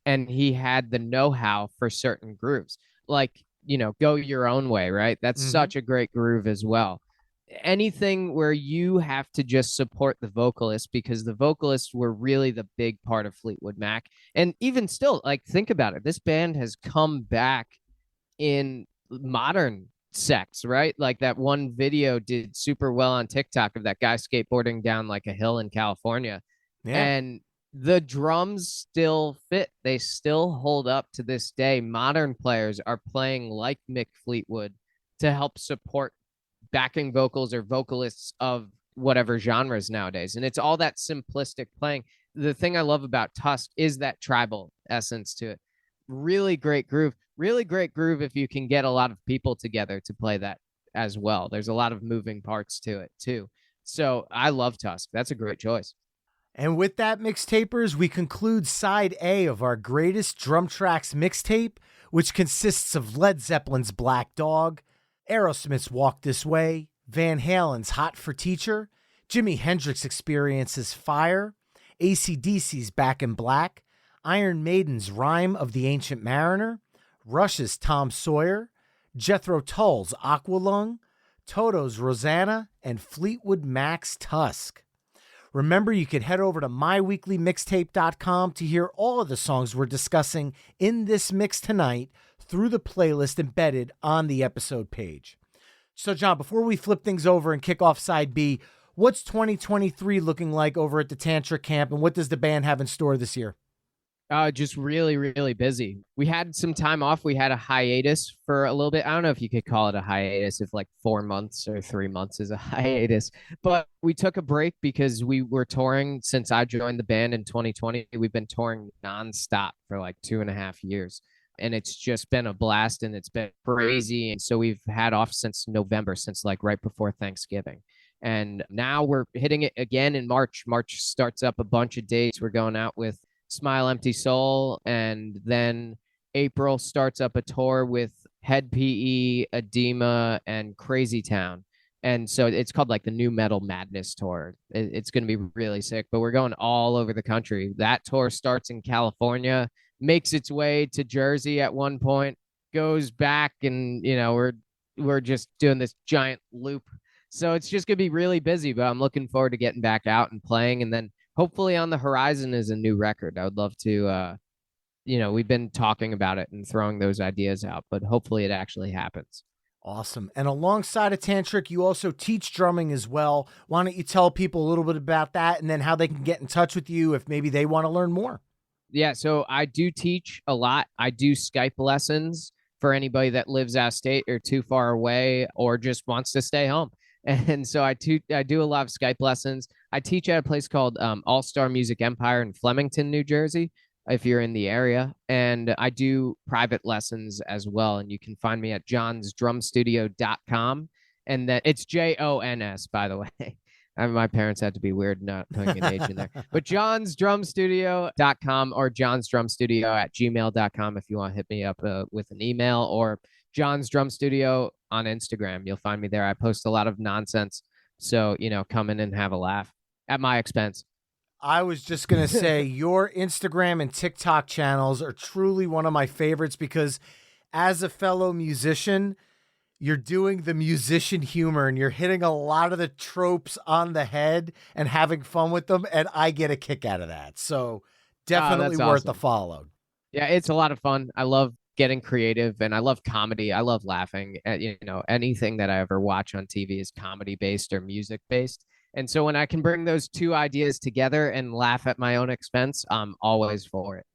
and he had the know-how for certain grooves. Like, Go Your Own Way, right? That's such a great groove as well. Anything where you have to just support the vocalist, because the vocalists were really the big part of Fleetwood Mac. And even still, like, think about it. This band has come back in modern sex, right? Like that one video did super well on TikTok of that guy skateboarding down like a hill in California. Yeah. And the drums still fit. They still hold up to this day. Modern players are playing like Mick Fleetwood to help support backing vocals or vocalists of whatever genres nowadays. And it's all that simplistic playing. The thing I love about Tusk is that tribal essence to it. Really great groove if you can get a lot of people together to play that as well. There's a lot of moving parts to it too. So I love Tusk. That's a great choice. And with that, mixtapers, we conclude side A of our greatest drum tracks mixtape, which consists of Led Zeppelin's Black Dog, Aerosmith's Walk This Way, Van Halen's Hot for Teacher, Jimi Hendrix Experience's Fire, AC/DC's Back in Black, Iron Maiden's Rime of the Ancient Mariner, Rush's Tom Sawyer, Jethro Tull's Aqualung, Toto's Rosanna, and Fleetwood Mac's Tusk. Remember, you can head over to myweeklymixtape.com to hear all of the songs we're discussing in this mix tonight through the playlist embedded on the episode page. So, John, before we flip things over and kick off side B, what's 2023 looking like over at the Tantric camp, and what does the band have in store this year? Just really, really busy. We had some time off. We had a hiatus for a little bit. I don't know if you could call it a hiatus if like 4 months or 3 months is a hiatus, but we took a break because we were touring since I joined the band in 2020. We've been touring nonstop for like 2.5 years, and it's just been a blast and it's been crazy. And so we've had off since November, since like right before Thanksgiving. And now we're hitting it again in March. March starts up a bunch of dates. We're going out with Smile Empty Soul, and then April starts up a tour with Head PE, Adema, and Crazytown. And so it's called like the NuMetal Madness Tour. It's going to be really sick, but we're going all over the country. That tour starts in California, makes its way to Jersey at one point, goes back, and we're just doing this giant loop. So it's just going to be really busy, but I'm looking forward to getting back out and playing. And then hopefully on the horizon is a new record. I would love to, we've been talking about it and throwing those ideas out, but hopefully it actually happens. Awesome. And alongside of Tantric, you also teach drumming as well. Why don't you tell people a little bit about that and then how they can get in touch with you if maybe they want to learn more? Yeah, so I do teach a lot. I do Skype lessons for anybody that lives out of state or too far away or just wants to stay home. And so I do a lot of Skype lessons. I teach at a place called All Star Music Empire in Flemington, New Jersey, if you're in the area. And I do private lessons as well. And you can find me at johnsdrumstudio.com. And then it's JONS, by the way. My parents had to be weird not putting an H in there. But johnsdrumstudio.com or johnsdrumstudio@gmail.com if you want to hit me up with an email, or John's Drum Studio on Instagram. You'll find me there. I post a lot of nonsense. So, come in and have a laugh at my expense. I was just going to say your Instagram and TikTok channels are truly one of my favorites because as a fellow musician, you're doing the musician humor and you're hitting a lot of the tropes on the head and having fun with them. And I get a kick out of that. So definitely worth a follow. Yeah, it's a lot of fun. I love getting creative and I love comedy. I love laughing at, anything that I ever watch on TV is comedy based or music based. And so when I can bring those two ideas together and laugh at my own expense, I'm always for it.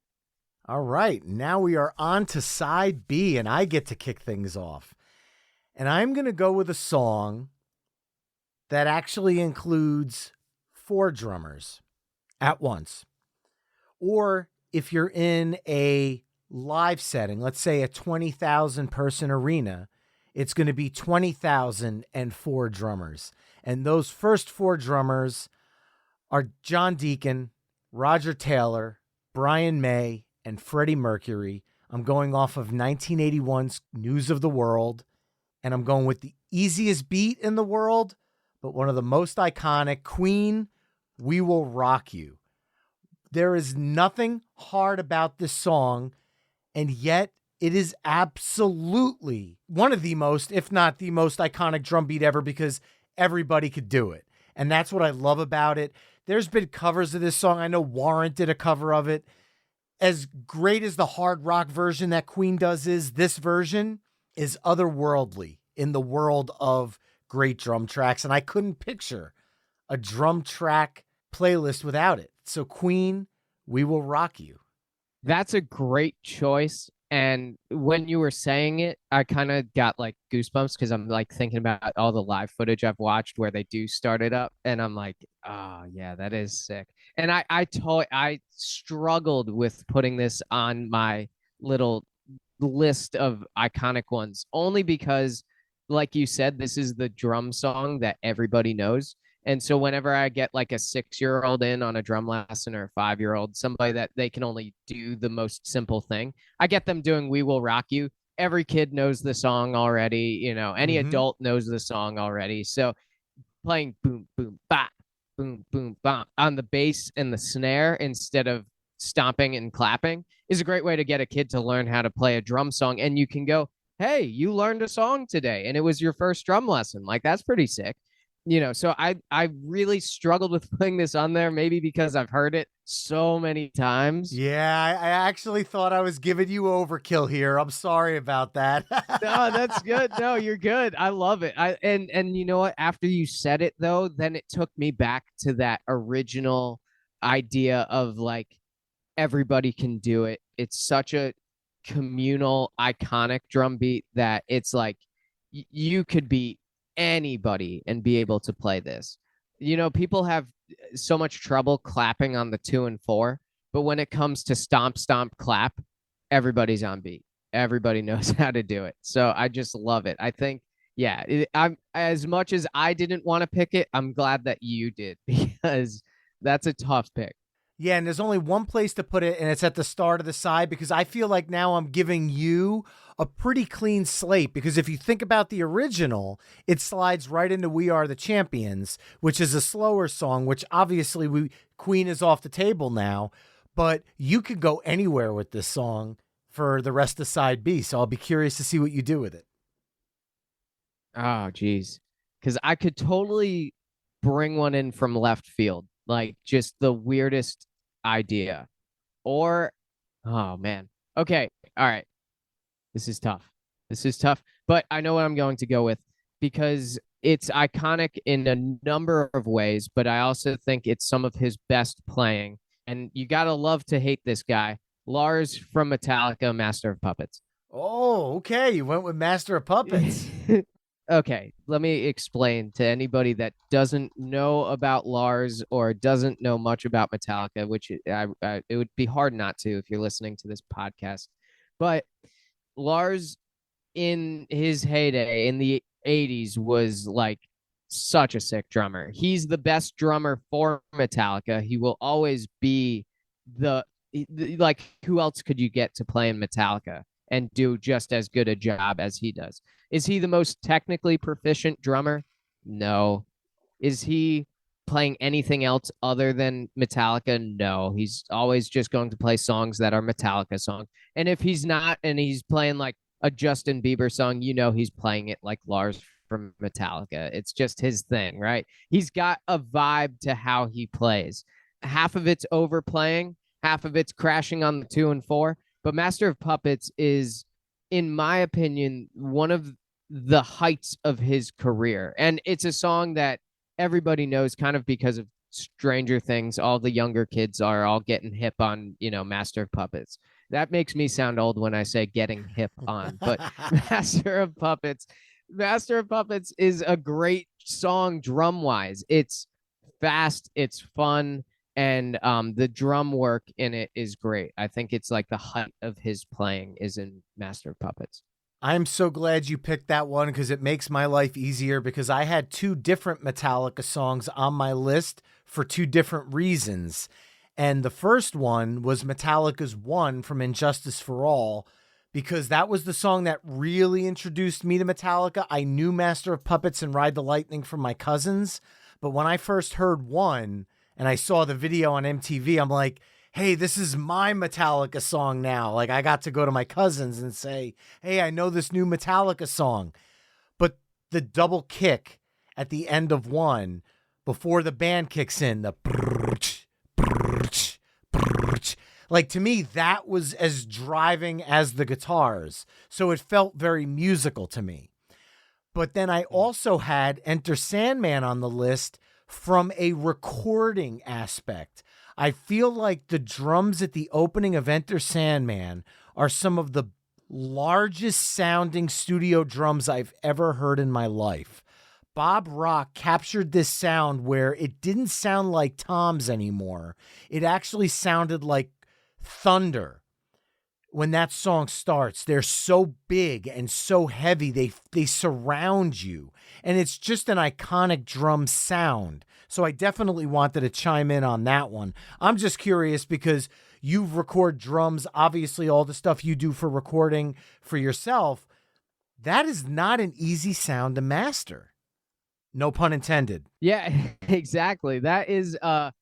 All right. Now we are on to side B and I get to kick things off. And I'm going to go with a song that actually includes 4 drummers at once. Or if you're in a live setting, let's say a 20,000 person arena, it's going to be 20,004 drummers. And those first 4 drummers are John Deacon, Roger Taylor, Brian May, and Freddie Mercury. I'm going off of 1981's News of the World. And I'm going with the easiest beat in the world, but one of the most iconic, Queen, We Will Rock You. There is nothing hard about this song, and yet it is absolutely one of the most, if not the most iconic drum beat ever because everybody could do it. And that's what I love about it. There's been covers of this song. I know Warrant did a cover of it. As great as the hard rock version that Queen does is, this version is otherworldly in the world of great drum tracks. And I couldn't picture a drum track playlist without it. So Queen, We Will Rock You. That's a great choice. And when you were saying it, I kind of got like goosebumps because I'm like thinking about all the live footage I've watched where they do start it up. And I'm like, oh yeah, that is sick. And I struggled with putting this on my little list of iconic ones only because, like you said, this is the drum song that everybody knows. And so whenever I get like a 6-year-old in on a drum lesson or a 5-year-old, somebody that they can only do the most simple thing, I get them doing We Will Rock You. Every kid knows the song already. Any adult knows the song already. So playing boom, boom, bop, boom, boom, bop on the bass and the snare instead of stomping and clapping is a great way to get a kid to learn how to play a drum song. And you can go, hey, you learned a song today and it was your first drum lesson. Like, that's pretty sick. So I really struggled with putting this on there, maybe because I've heard it so many times. Yeah, I actually thought I was giving you overkill here. I'm sorry about that. No, that's good. No, you're good. I love it. And you know what? After you said it though, then it took me back to that original idea of like everybody can do it. It's such a communal, iconic drum beat that it's like you could be anybody and be able to play this. People have so much trouble clapping on the 2 and 4, but when it comes to stomp, stomp, clap, everybody's on beat. Everybody knows how to do it. So I just love it. I think, yeah, I'm as much as I didn't want to pick it, I'm glad that you did because that's a tough pick. Yeah, and there's only one place to put it, and it's at the start of the side because I feel like now I'm giving you a pretty clean slate because if you think about the original, it slides right into We Are the Champions, which is a slower song, which obviously Queen is off the table now, but you could go anywhere with this song for the rest of side B, so I'll be curious to see what you do with it. Oh, geez. Because I could totally bring one in from left field, like just the weirdest idea. Or, oh, man. Okay. All right. This is tough. But but I know what I'm going to go with because it's iconic in a number of ways, but I also think it's some of his best playing. And you got to love to hate this guy, Lars from Metallica, Master of Puppets. Oh, okay. You went with Master of Puppets. Okay, let me explain to anybody that doesn't know about Lars or doesn't know much about Metallica, which it would be hard not to if you're listening to this podcast. But Lars, in his heyday in the 80s, was like such a sick drummer. He's the best drummer for Metallica. He will always be like, who else could you get to play in Metallica and do just as good a job as he does? Is he the most technically proficient drummer? No. Is he playing anything else other than Metallica? No. He's always just going to play songs that are Metallica songs. And if he's not, and he's playing like a Justin Bieber song, he's playing it like Lars from Metallica. It's just his thing, right? He's got a vibe to how he plays. Half of it's overplaying, half of it's crashing on the 2 and 4. But Master of Puppets is, in my opinion, one of the heights of his career. And it's a song that everybody knows kind of because of Stranger Things. All the younger kids are all getting hip on, Master of Puppets. That makes me sound old when I say getting hip on. But Master of Puppets is a great song drum-wise. It's fast, it's fun, and the drum work in it is great. I think it's like the height of his playing is in Master of Puppets. I'm so glad you picked that one because it makes my life easier, because I had 2 different Metallica songs on my list for 2 different reasons. And the first one was Metallica's One from Injustice for All, because that was the song that really introduced me to Metallica. I knew Master of Puppets and Ride the Lightning from my cousins, but when I first heard One and I saw the video on MTV, I'm like, hey, this is my Metallica song now. Like, I got to go to my cousins and say, hey, I know this new Metallica song. But the double kick at the end of One, before the band kicks in, the brrrch, brrrch, brrrch, like, to me, that was as driving as the guitars. So it felt very musical to me. But then I also had Enter Sandman on the list from a recording aspect. I feel like the drums at the opening of Enter Sandman are some of the largest sounding studio drums I've ever heard in my life. Bob Rock captured this sound where it didn't sound like toms anymore. It actually sounded like thunder. When that song starts, they're so big and so heavy, they surround you. And it's just an iconic drum sound. So I definitely wanted to chime in on that one. I'm just curious because you record drums, obviously all the stuff you do for recording for yourself, that is not an easy sound to master. No pun intended. Yeah, exactly. That is, I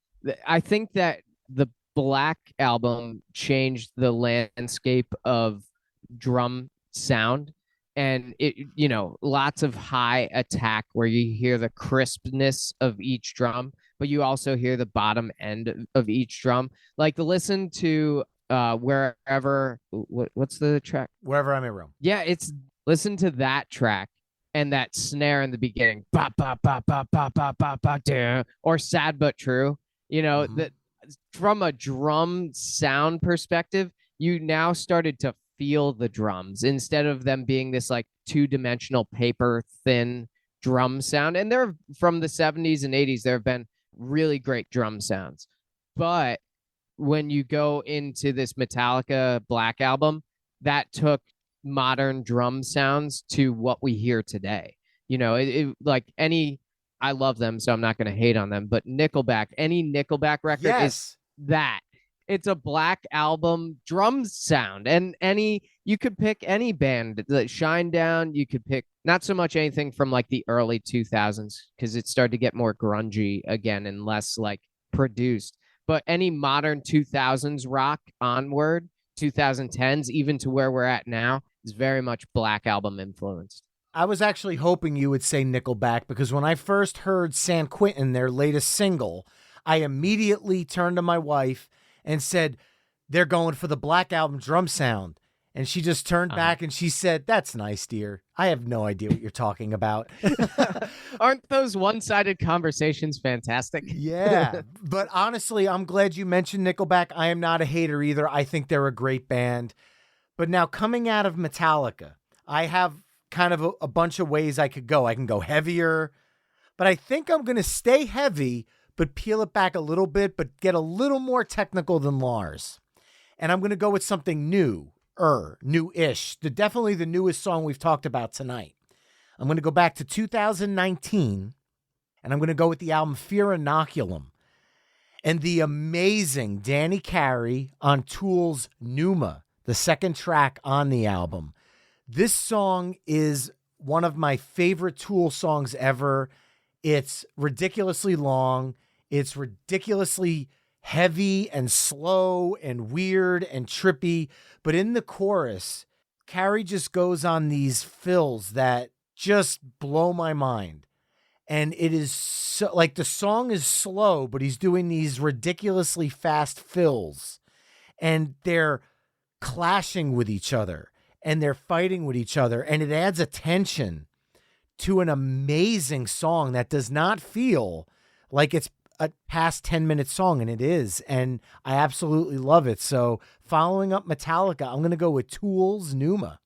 think that the Black Album changed the landscape of drum sound, and it, lots of high attack where you hear the crispness of each drum, but you also hear the bottom end of each drum. Like, listen to what's the track? Wherever I May Roam. Yeah, listen to that track and that snare in the beginning, ba ba ba ba ba ba ba ba, or Sad But True. That from a drum sound perspective, you now started to feel the drums instead of them being this like 2-dimensional paper thin drum sound. And they're from the 70s and 80s, there have been really great drum sounds. But when you go into this Metallica Black Album, that took modern drum sounds to what we hear today. I love them, so I'm not going to hate on them. But any Nickelback record is that. It's a Black Album drum sound. And you could pick any band, like Shinedown. You could pick not so much anything from like the early 2000s because it started to get more grungy again and less like produced. But any modern 2000s rock onward, 2010s, even to where we're at now, is very much Black Album influenced. I was actually hoping you would say Nickelback because when I first heard San Quentin, their latest single, I immediately turned to my wife and said, they're going for the Black Album drum sound. And she just turned back and she said, "That's nice, dear. I have no idea what you're talking about." Aren't those one-sided conversations fantastic? Yeah. But honestly, I'm glad you mentioned Nickelback. I am not a hater either. I think they're a great band. But now coming out of Metallica, I have kind of a bunch of ways I could go. I can go heavier, but I think I'm going to stay heavy, but peel it back a little bit, but get a little more technical than Lars. And I'm going to go with something new-ish. Definitely the newest song we've talked about tonight. I'm going to go back to 2019, and I'm going to go with the album Fear Inoculum and the amazing Danny Carey on Tool's Pneuma, the second track on the album. This song is one of my favorite Tool songs ever. It's ridiculously long. It's ridiculously heavy and slow and weird and trippy. But in the chorus, Carey just goes on these fills that just blow my mind. And it is so, like, the song is slow, but he's doing these ridiculously fast fills. And they're clashing with each other. And they're fighting with each other. And it adds a tension to an amazing song that does not feel like it's a past 10-minute song, and it is. And I absolutely love it. So following up Metallica, I'm going to go with Tool's Pneuma.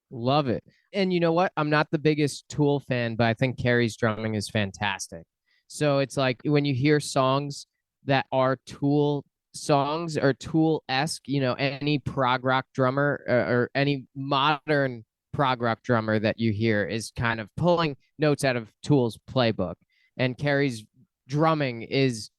Love it. And you know what? I'm not the biggest Tool fan, but I think Carey's drumming is fantastic. So it's like when you hear songs that are Tool songs or Tool-esque, any prog rock drummer or any modern prog rock drummer that you hear is kind of pulling notes out of Tool's playbook. And Carey's drumming is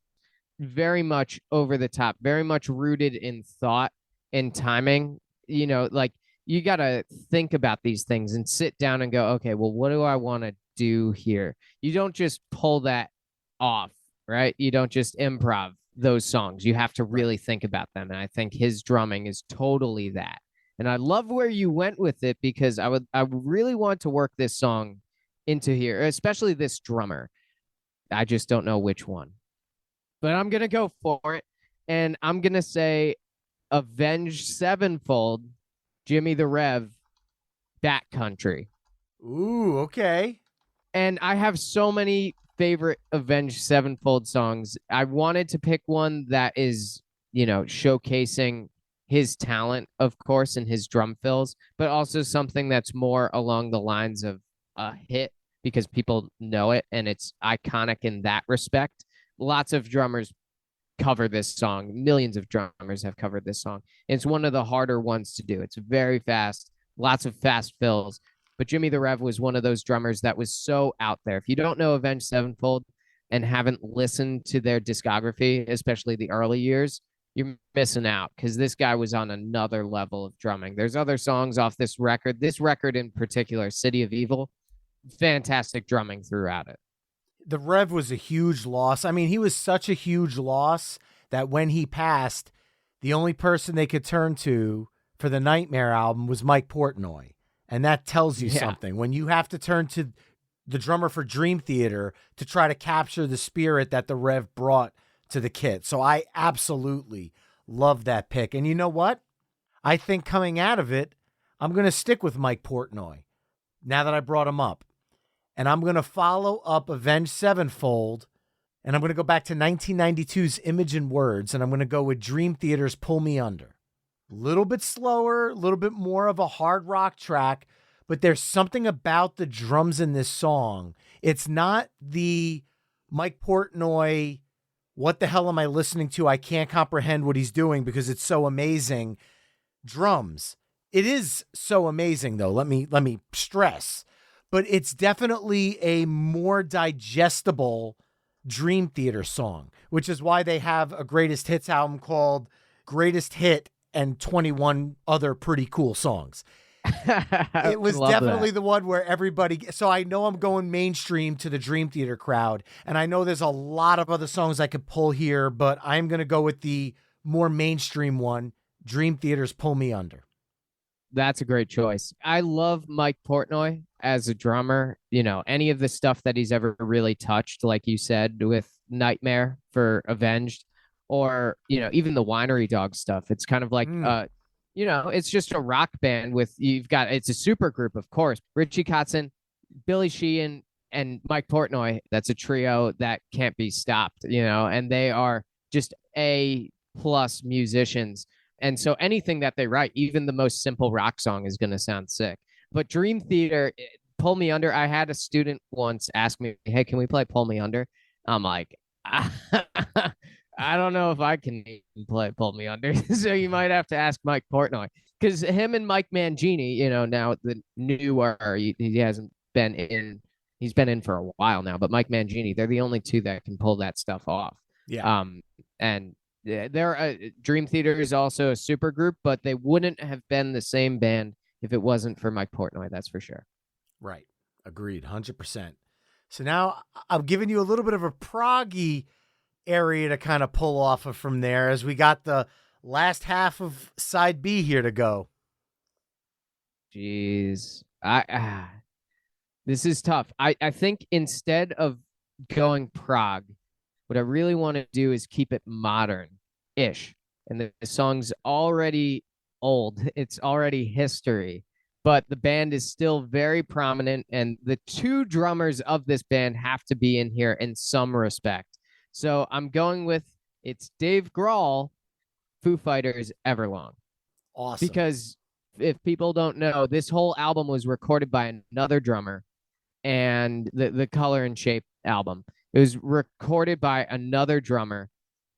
very much over the top, very much rooted in thought and timing. Like, you got to think about these things and sit down and go, okay, well, what do I want to do here? You don't just pull that off, right? You don't just improv those songs. You have to really think about them. And I think his drumming is totally that. And I love where you went with it, because I really want to work this song into here, especially this drummer. I just don't know which one. But I'm going to go for it. And I'm going to say Avenged Sevenfold, Jimmy the Rev, Backcountry. Ooh, okay. And I have so many favorite Avenged Sevenfold songs. I wanted to pick one that is, showcasing his talent, of course, and his drum fills, but also something that's more along the lines of a hit because people know it and it's iconic in that respect. Lots of drummers cover this song. Millions of drummers have covered this song. It's one of the harder ones to do. It's very fast, lots of fast fills. But Jimmy the Rev was one of those drummers that was so out there. If you don't know Avenged Sevenfold and haven't listened to their discography, especially the early years, you're missing out, because this guy was on another level of drumming. There's other songs off this record. This record in particular, City of Evil, fantastic drumming throughout it. The Rev was a huge loss. I mean, he was such a huge loss that when he passed, the only person they could turn to for the Nightmare album was Mike Portnoy. And that tells you something. When you have to turn to the drummer for Dream Theater to try to capture the spirit that the Rev brought to the kit. So I absolutely love that pick. And you know what? I think coming out of it, I'm going to stick with Mike Portnoy now that I brought him up. And I'm going to follow up Avenged Sevenfold, and I'm going to go back to 1992's Image and Words, and I'm going to go with Dream Theater's Pull Me Under. A little bit slower, a little bit more of a hard rock track, but there's something about the drums in this song. It's not the Mike Portnoy, what the hell am I listening to? I can't comprehend what he's doing because it's so amazing. Drums. It is so amazing, though. Let me stress. But it's definitely a more digestible Dream Theater song, which is why they have a greatest hits album called Greatest Hit and 21 other pretty cool songs. It was definitely the one where everybody... So I know I'm going mainstream to the Dream Theater crowd, and I know there's a lot of other songs I could pull here, but I'm going to go with the more mainstream one, Dream Theater's Pull Me Under. That's a great choice. I love Mike Portnoy as a drummer. Any of the stuff that he's ever really touched, like you said, with Nightmare for Avenged, or, even the Winery Dog stuff. It's kind of like it's just a rock band it's a super group, of course. Richie Kotzen, Billy Sheehan, and Mike Portnoy. That's a trio that can't be stopped, and they are just A+ musicians. And so anything that they write, even the most simple rock song, is going to sound sick. But Dream Theater, Pull Me Under, I had a student once ask me, hey, can we play Pull Me Under? I'm like, I don't know if I can even play Pull Me Under. So you might have to ask Mike Portnoy, because him and Mike Mangini, now the newer, he hasn't been in, he's been in for a while now, but Mike Mangini, they're the only two that can pull that stuff off. Yeah. And Dream Theater is also a super group, but they wouldn't have been the same band if it wasn't for Mike Portnoy. That's for sure. Right. Agreed. 100%. So now I'm giving you a little bit of a proggy area to kind of pull off of from there, as we got the last half of side B here to go. Jeez. This is tough. I think instead of going prog, what I really want to do is keep it modern-ish. And the song's already old. It's already history. But the band is still very prominent, and the two drummers of this band have to be in here in some respect. So I'm going with, it's Dave Grohl, Foo Fighters, Everlong. Awesome. Because if people don't know, this whole album was recorded by another drummer, and the Color and Shape album, it was recorded by another drummer.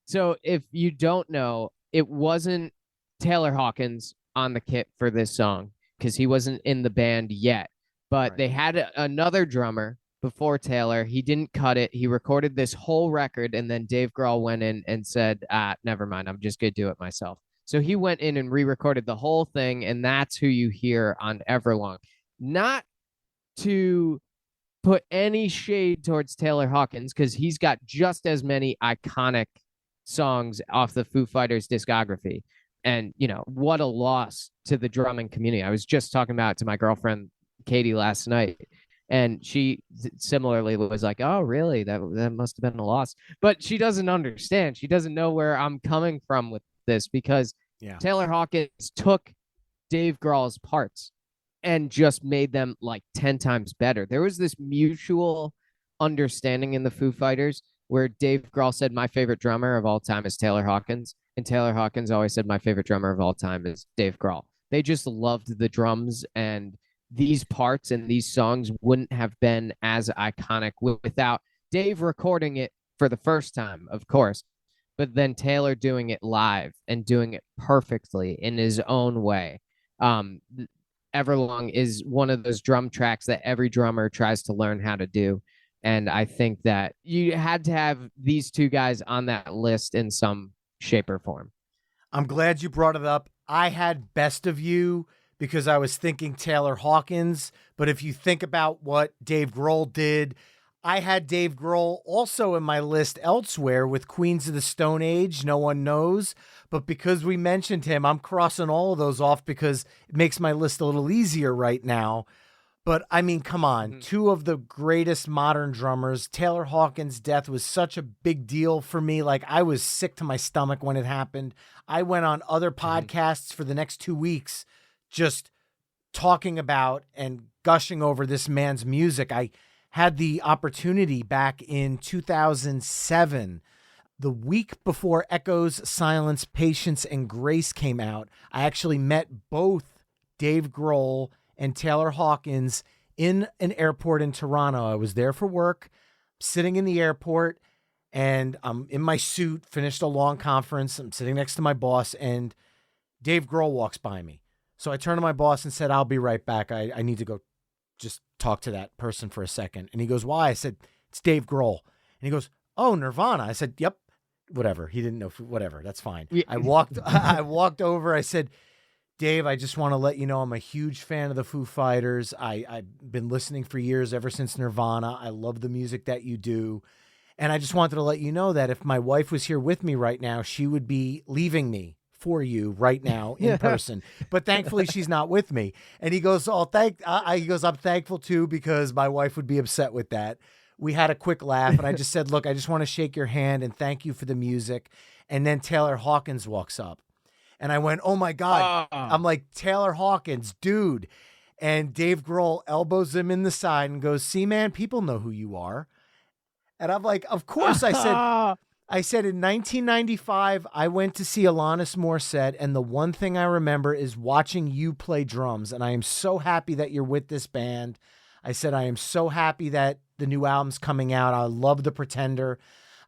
So if you don't know, it wasn't Taylor Hawkins on the kit for this song, because he wasn't in the band yet. But Right. they had another drummer before Taylor. He didn't cut it. He recorded this whole record, and then Dave Grohl went in and said, never mind, I'm just going to do it myself. So he went in and re-recorded the whole thing, and that's who you hear on Everlong. Not to put any shade towards Taylor Hawkins, because he's got just as many iconic songs off the Foo Fighters discography. And, what a loss to the drumming community. I was just talking about it to my girlfriend, Katie, last night, and she similarly was like, oh, really? That must have been a loss. But she doesn't understand. She doesn't know where I'm coming from with this, because Taylor Hawkins took Dave Grohl's parts and just made them like 10 times better. There was this mutual understanding in the Foo Fighters where Dave Grohl said, my favorite drummer of all time is Taylor Hawkins. And Taylor Hawkins always said, my favorite drummer of all time is Dave Grohl. They just loved the drums, and these parts and these songs wouldn't have been as iconic without Dave recording it for the first time, of course, but then Taylor doing it live and doing it perfectly in his own way. Everlong is one of those drum tracks that every drummer tries to learn how to do. And I think that you had to have these two guys on that list in some shape or form. I'm glad you brought it up. I had Best of You because I was thinking Taylor Hawkins, but if you think about what Dave Grohl did, I had Dave Grohl also in my list elsewhere with Queens of the Stone Age, No One Knows, but because we mentioned him, I'm crossing all of those off because it makes my list a little easier right now. But I mean, come on, two of the greatest modern drummers. Taylor Hawkins' death was such a big deal for me. Like, I was sick to my stomach when it happened. I went on other podcasts for the next 2 weeks just talking about and gushing over this man's music. I had the opportunity back in 2007, the week before Echoes, Silence, Patience, and Grace came out. I actually met both Dave Grohl and Taylor Hawkins in an airport in Toronto. I was there for work, sitting in the airport, and I'm in my suit, finished a long conference. I'm sitting next to my boss, and Dave Grohl walks by me. So I turned to my boss and said, I'll be right back. I need to go just talk to that person for a second. And he goes, why? I said, it's Dave Grohl. And he goes, oh, Nirvana. I said, yep, whatever. He didn't know, whatever. That's fine. Yeah. I walked over. I said, Dave, I just want to let you know I'm a huge fan of the Foo Fighters. I've been listening for years, ever since Nirvana. I love the music that you do. And I just wanted to let you know that if my wife was here with me right now, she would be leaving me for you right now in person. But thankfully, she's not with me. And he goes, he goes, I'm thankful too, because my wife would be upset with that. We had a quick laugh, and I just said, look, I just want to shake your hand and thank you for the music. And then Taylor Hawkins walks up. And I went, oh my God. I'm like, Taylor Hawkins, dude. And Dave Grohl elbows him in the side and goes, see, man, people know who you are. And I'm like, of course. I said in 1995, I went to see Alanis Morissette. And the one thing I remember is watching you play drums. And I am so happy that you're with this band. I said, I am so happy that the new album's coming out. I love The Pretender.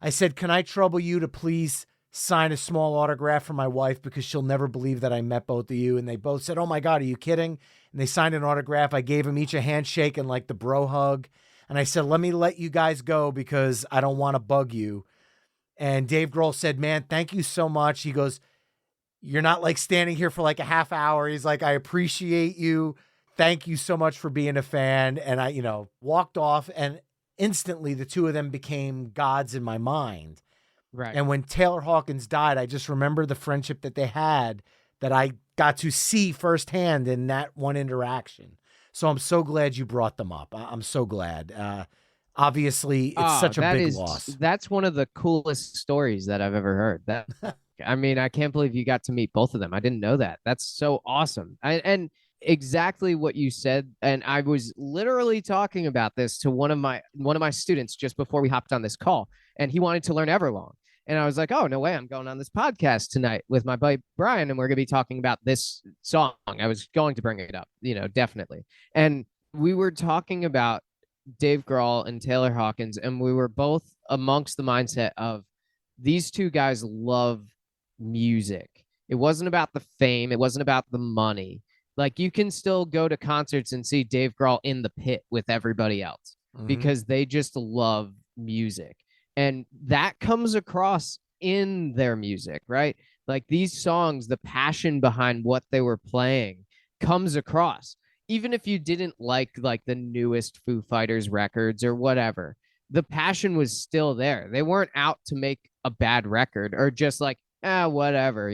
I said, can I trouble you to please sign a small autograph for my wife because she'll never believe that I met both of you. And they both said, oh my God, are you kidding? And they signed an autograph. I gave them each a handshake and like the bro hug. And I said, let me let you guys go because I don't want to bug you. And Dave Grohl said, man, thank you so much. He goes, you're not like standing here for like a half hour. He's like, I appreciate you. Thank you so much for being a fan. And I, walked off, and instantly the two of them became gods in my mind. Right. And when Taylor Hawkins died, I just remember the friendship that they had that I got to see firsthand in that one interaction. So I'm so glad you brought them up. I'm so glad. Obviously, it's such a big loss. That's one of the coolest stories that I've ever heard. I mean, I can't believe you got to meet both of them. I didn't know that. That's so awesome. And exactly what you said. And I was literally talking about this to one of my students just before we hopped on this call, and he wanted to learn Everlong. And I was like, oh, no way. I'm going on this podcast tonight with my buddy Brian, and we're going to be talking about this song. I was going to bring it up, definitely. And we were talking about Dave Grohl and Taylor Hawkins, and we were both amongst the mindset of these two guys love music. It wasn't about the fame. It wasn't about the money. Like, you can still go to concerts and see Dave Grohl in the pit with everybody else because they just love music. And that comes across in their music, right? Like, these songs, the passion behind what they were playing comes across. Even if you didn't like the newest Foo Fighters records or whatever, the passion was still there. They weren't out to make a bad record or just like, whatever,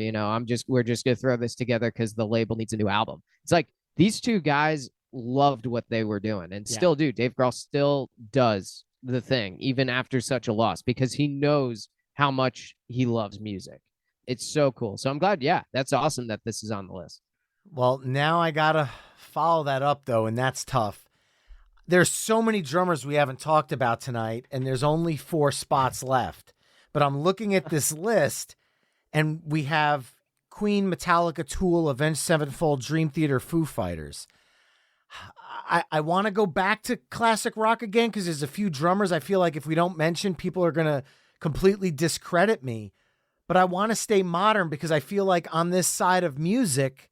we're just gonna throw this together because the label needs a new album. It's like these two guys loved what they were doing and still do. Dave Grohl still does the thing even after such a loss because he knows how much he loves music. It's so cool. So I'm glad. Yeah, that's awesome that this is on the list. Well, now I gotta follow that up though, and that's tough. There's so many drummers we haven't talked about tonight, and there's only 4 spots left. But I'm looking at this list, and we have Queen, Metallica, Tool, Avenged Sevenfold, Dream Theater, Foo Fighters. I want to go back to classic rock again because there's a few drummers I feel like if we don't mention, people are going to completely discredit me. But I want to stay modern because I feel like on this side of music,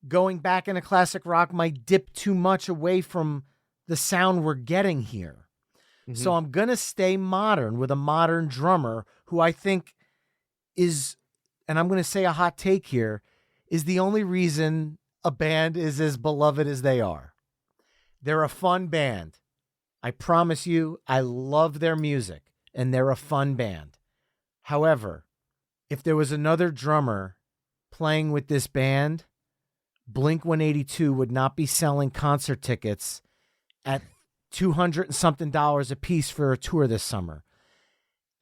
going back into classic rock might dip too much away from the sound we're getting here. Mm-hmm. So I'm going to stay modern with a modern drummer who I think is, and I'm going to say a hot take here, is the only reason a band is as beloved as they are. They're a fun band. I promise you, I love their music, and they're a fun band. However, if there was another drummer playing with this band, Blink-182 would not be selling concert tickets at $200 and something a piece for a tour this summer.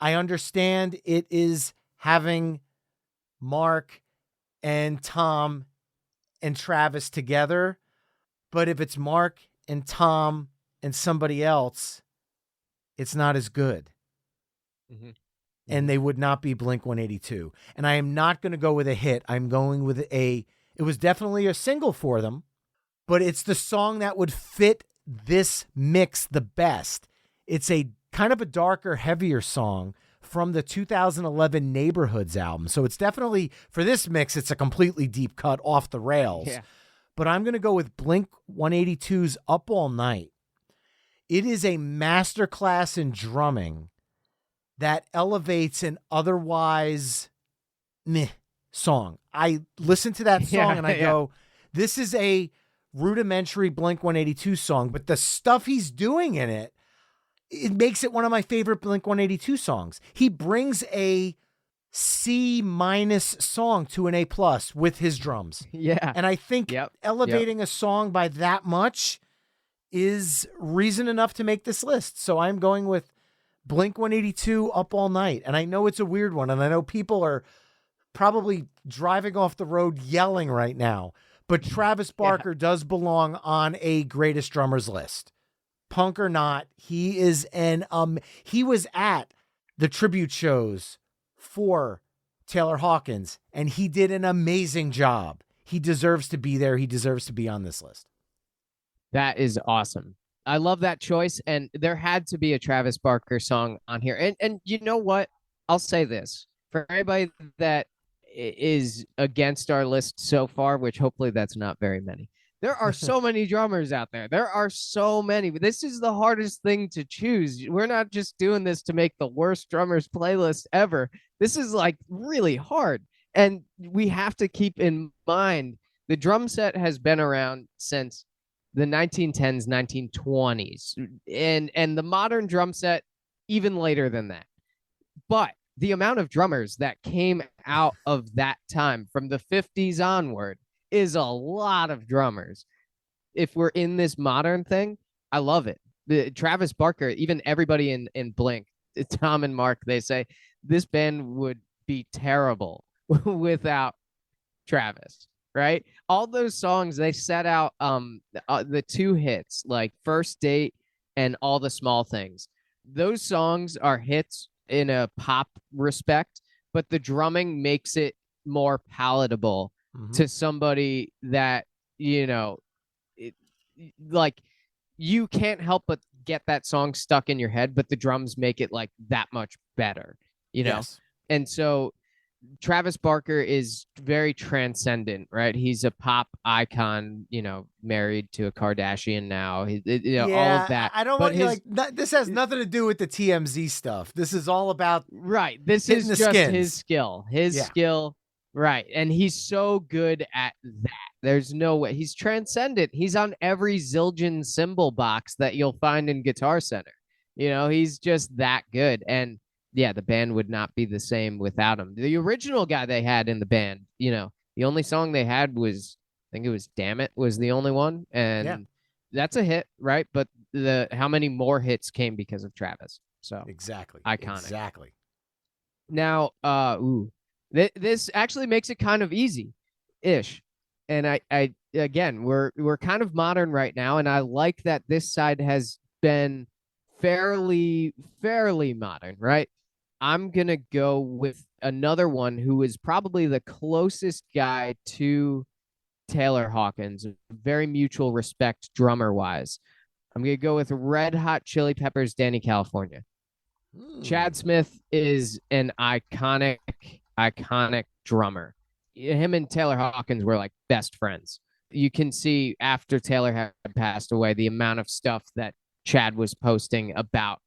I understand it is having Mark and Tom and Travis together, but if it's Mark and Tom and somebody else, it's not as good. Mm-hmm. And they would not be Blink-182. And I am not going to go with a hit. I'm going with it was definitely a single for them, but it's the song that would fit this mix the best. It's a kind of a darker, heavier song from the 2011 Neighborhoods album. So it's definitely, for this mix, it's a completely deep cut off the rails. Yeah. But I'm going to go with Blink-182's Up All Night. It is a masterclass in drumming that elevates an otherwise meh song. I listen to that song and I go, this is a rudimentary Blink-182 song, but the stuff he's doing in it, it makes it one of my favorite Blink-182 songs. He brings a C- song to an A+ with his drums. Yeah. And I think elevating a song by that much is reason enough to make this list. So I'm going with Blink-182 Up All Night. And I know it's a weird one, and I know people are probably driving off the road yelling right now. But Travis Barker does belong on a greatest drummers list. Punk or not, he is he was at the tribute shows for Taylor Hawkins, and he did an amazing job. He deserves to be there. He deserves to be on this list. That is awesome. I love that choice, and there had to be a Travis Barker song on here. And you know what? I'll say this. For anybody that is against our list so far, which hopefully that's not very many, there are so many drummers out there. There are so many. This is the hardest thing to choose. We're not just doing this to make the worst drummers playlist ever. This is like really hard. And we have to keep in mind the drum set has been around since the 1910s, 1920s, and the modern drum set even later than that. But the amount of drummers that came out of that time from the 50s onward is a lot of drummers. If we're in this modern thing, I love it. Travis Barker, even everybody in Blink, Tom and Mark, they say this band would be terrible without Travis, right? All those songs they set out, the two hits like First Date and All the Small Things. Those songs are hits in a pop respect, but the drumming makes it more palatable to somebody that, like you can't help but get that song stuck in your head, but the drums make it like that much better, Yes. And so Travis Barker is very transcendent, right? He's a pop icon, married to a Kardashian now. All of that. I don't but want this has nothing to do with the TMZ stuff. This is all about This is just skins. his skill. Skill, right? And he's so good at that. There's no way. He's transcendent. He's on every Zildjian cymbal box that you'll find in Guitar Center. He's just that good. And yeah, the band would not be the same without him. The original guy they had in the band, the only song they had was, I think it was Damn It was the only one. And that's a hit, right? But how many more hits came because of Travis? So exactly. Iconic. Exactly. Now, this actually makes it kind of easy-ish. And I again, we're kind of modern right now, and I like that this side has been fairly modern, right? I'm going to go with another one who is probably the closest guy to Taylor Hawkins, very mutual respect drummer-wise. I'm going to go with Red Hot Chili Peppers' Danny California. Chad Smith is an iconic drummer. Him and Taylor Hawkins were like best friends. You can see after Taylor had passed away, the amount of stuff that Chad was posting about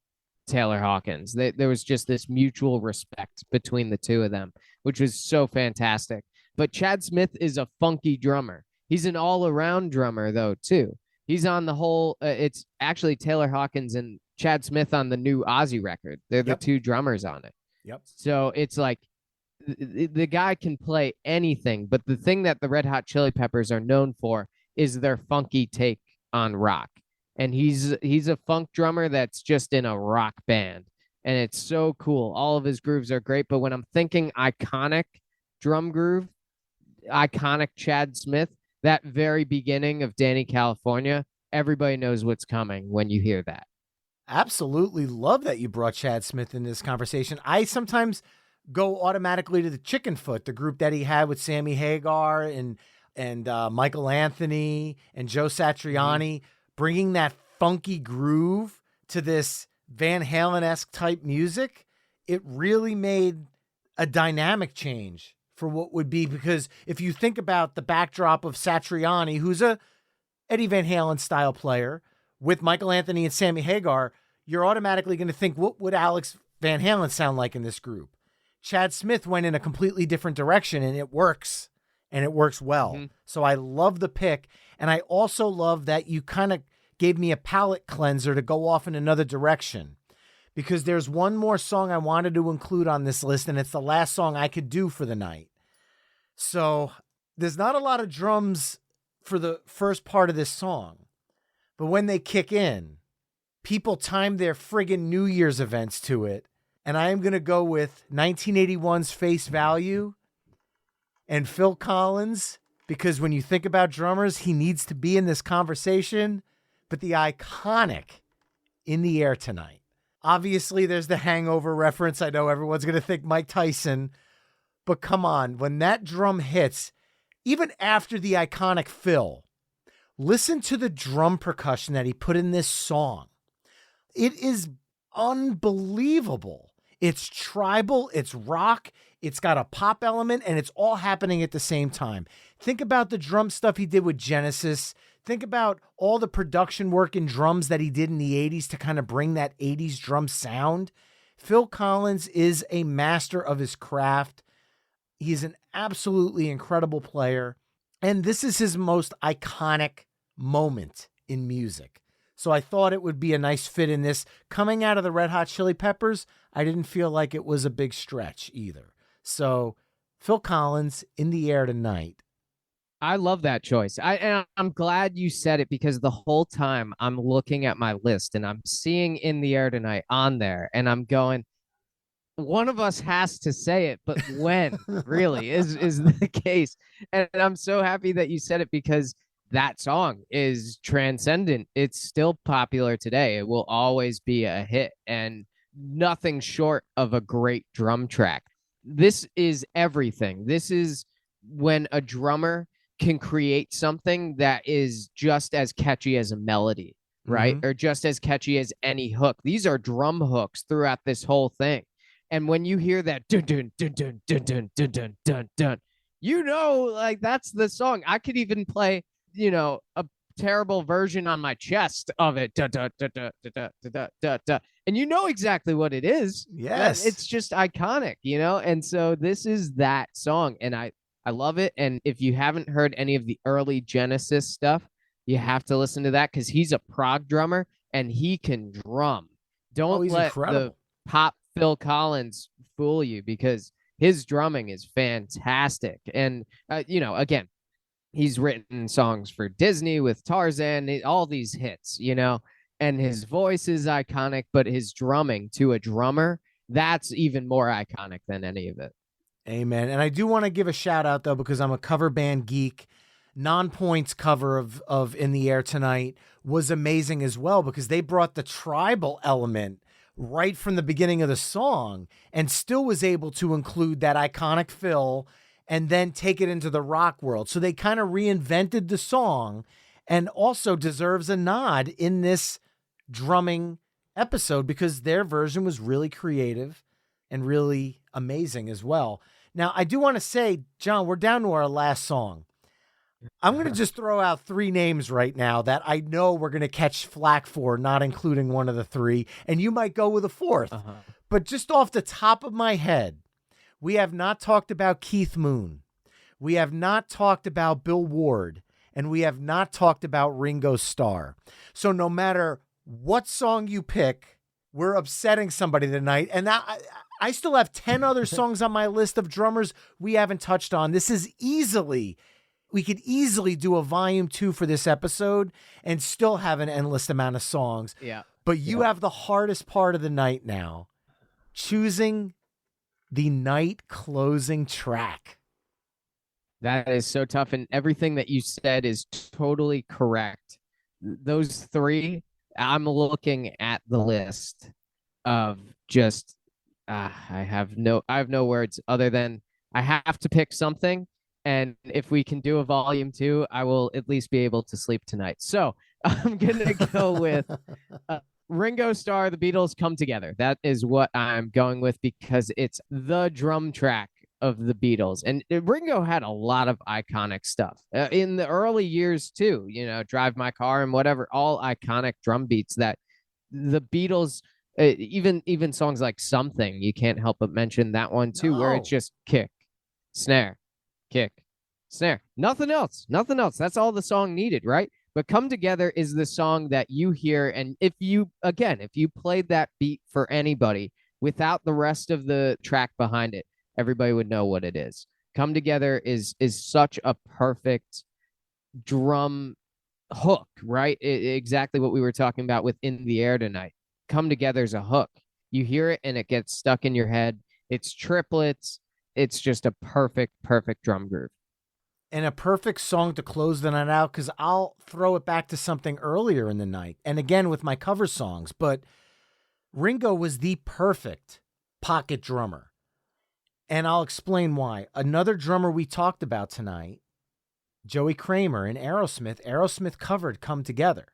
Taylor Hawkins. There was just this mutual respect between the two of them, which was so fantastic. But Chad Smith is a funky drummer. He's an all-around drummer, though, too. He's on the whole, it's actually Taylor Hawkins and Chad Smith on the new Ozzy record. They're the two drummers on it. Yep. So it's like the guy can play anything, but the thing that the Red Hot Chili Peppers are known for is their funky take on rock. And he's a funk drummer that's just in a rock band. And it's so cool. All of his grooves are great. But when I'm thinking iconic drum groove, iconic Chad Smith, that very beginning of Danny California, everybody knows what's coming when you hear that. Absolutely love that you brought Chad Smith in this conversation. I sometimes go automatically to the Chicken Foot, the group that he had with Sammy Hagar and Michael Anthony and Joe Satriani, bringing that funky groove to this Van Halen-esque type music. It really made a dynamic change for what would be, because if you think about the backdrop of Satriani, who's a Eddie Van Halen style player, with Michael Anthony and Sammy Hagar, you're automatically going to think, what would Alex Van Halen sound like in this group? Chad Smith went in a completely different direction, and it works, and it works well. So I love the pick. And I also love that you kind of gave me a palate cleanser to go off in another direction, because there's one more song I wanted to include on this list, and it's the last song I could do for the night. So there's not a lot of drums for the first part of this song, but when they kick in, people time their friggin' New Year's events to it. And I am going to go with 1981's Face Value and Phil Collins, because when you think about drummers, he needs to be in this conversation, but the iconic In the Air Tonight. Obviously, there's the Hangover reference. I know everyone's going to think Mike Tyson, but come on, when that drum hits, even after the iconic Phil, listen to the drum percussion that he put in this song. It is unbelievable. It's tribal, it's rock, it's got a pop element, and it's all happening at the same time. Think about the drum stuff he did with Genesis. Think about all the production work in drums that he did in the 80s to kind of bring that 80s drum sound. Phil Collins is a master of his craft. He's an absolutely incredible player. And this is his most iconic moment in music. So I thought it would be a nice fit in this. Coming out of the Red Hot Chili Peppers, I didn't feel like it was a big stretch either. So Phil Collins, In the Air Tonight. I love that choice. And I'm glad you said it, because the whole time I'm looking at my list and I'm seeing In the Air Tonight on there, and I'm going, one of us has to say it, but when really is the case. And I'm so happy that you said it, because that song is transcendent. It's still popular today. It will always be a hit, and nothing short of a great drum track. This is everything. This is when a drummer can create something that is just as catchy as a melody, right? Or just as catchy as any hook. These are drum hooks throughout this whole thing. And when you hear that dun dun dun dun dun dun dun dun dun dun, you know, like that's the song. I could even play, you know, a terrible version on my chest of it. Da, da, da, da, da, da, da, da, da. And you know exactly what it is. Yes. It's just iconic, you know? And so this is that song. And I love it. And if you haven't heard any of the early Genesis stuff, you have to listen to that, because he's a prog drummer and he can drum. Don't let the pop Phil Collins fool you, because his drumming is fantastic. And, you know, again, he's written songs for Disney with Tarzan, all these hits, you know, and his voice is iconic, but his drumming to a drummer, that's even more iconic than any of it. Amen. And I do want to give a shout out, though, because I'm a cover band geek. Non-Point's cover of In the Air Tonight was amazing as well, because they brought the tribal element right from the beginning of the song and still was able to include that iconic Phil and then take it into the rock world. So they kind of reinvented the song, and also deserves a nod in this drumming episode, because their version was really creative and really amazing as well. Now, I do want to say, John, we're down to our last song. I'm going to just throw out 3 names right now that I know we're going to catch flack for not including one of the 3, and you might go with a 4th. But just off the top of my head, we have not talked about Keith Moon. We have not talked about Bill Ward, and we have not talked about Ringo Starr. So no matter what song you pick, we're upsetting somebody tonight. And I still have 10 other songs on my list of drummers we haven't touched on. This is we could easily do a volume 2 for this episode and still have an endless amount of songs. Yeah. But you have the hardest part of the night now, choosing the night closing track. That is so tough. And everything that you said is totally correct. Those 3, I'm looking at the list of just, I have no words other than I have to pick something. And if we can do a volume 2, I will at least be able to sleep tonight. So I'm going to go with Ringo Starr, The Beatles, Come Together. That is what I'm going with, because it's the drum track of the Beatles. And Ringo had a lot of iconic stuff in the early years too, you know, Drive My Car and whatever, all iconic drum beats that the Beatles, even songs like Something, you can't help but mention that one too, where it's just kick, snare, kick, snare, nothing else. That's all the song needed, right? But Come Together is the song that you hear, and if you played that beat for anybody without the rest of the track behind it, everybody would know what it is. Come Together is such a perfect drum hook, right? Exactly what we were talking about with In the Air Tonight. Come Together is a hook. You hear it and it gets stuck in your head. It's triplets. it's just a perfect drum groove. And a perfect song to close the night out, because I'll throw it back to something earlier in the night. And again, with my cover songs, but Ringo was the perfect pocket drummer. And I'll explain why. Another drummer we talked about tonight, Joey Kramer in Aerosmith covered Come Together.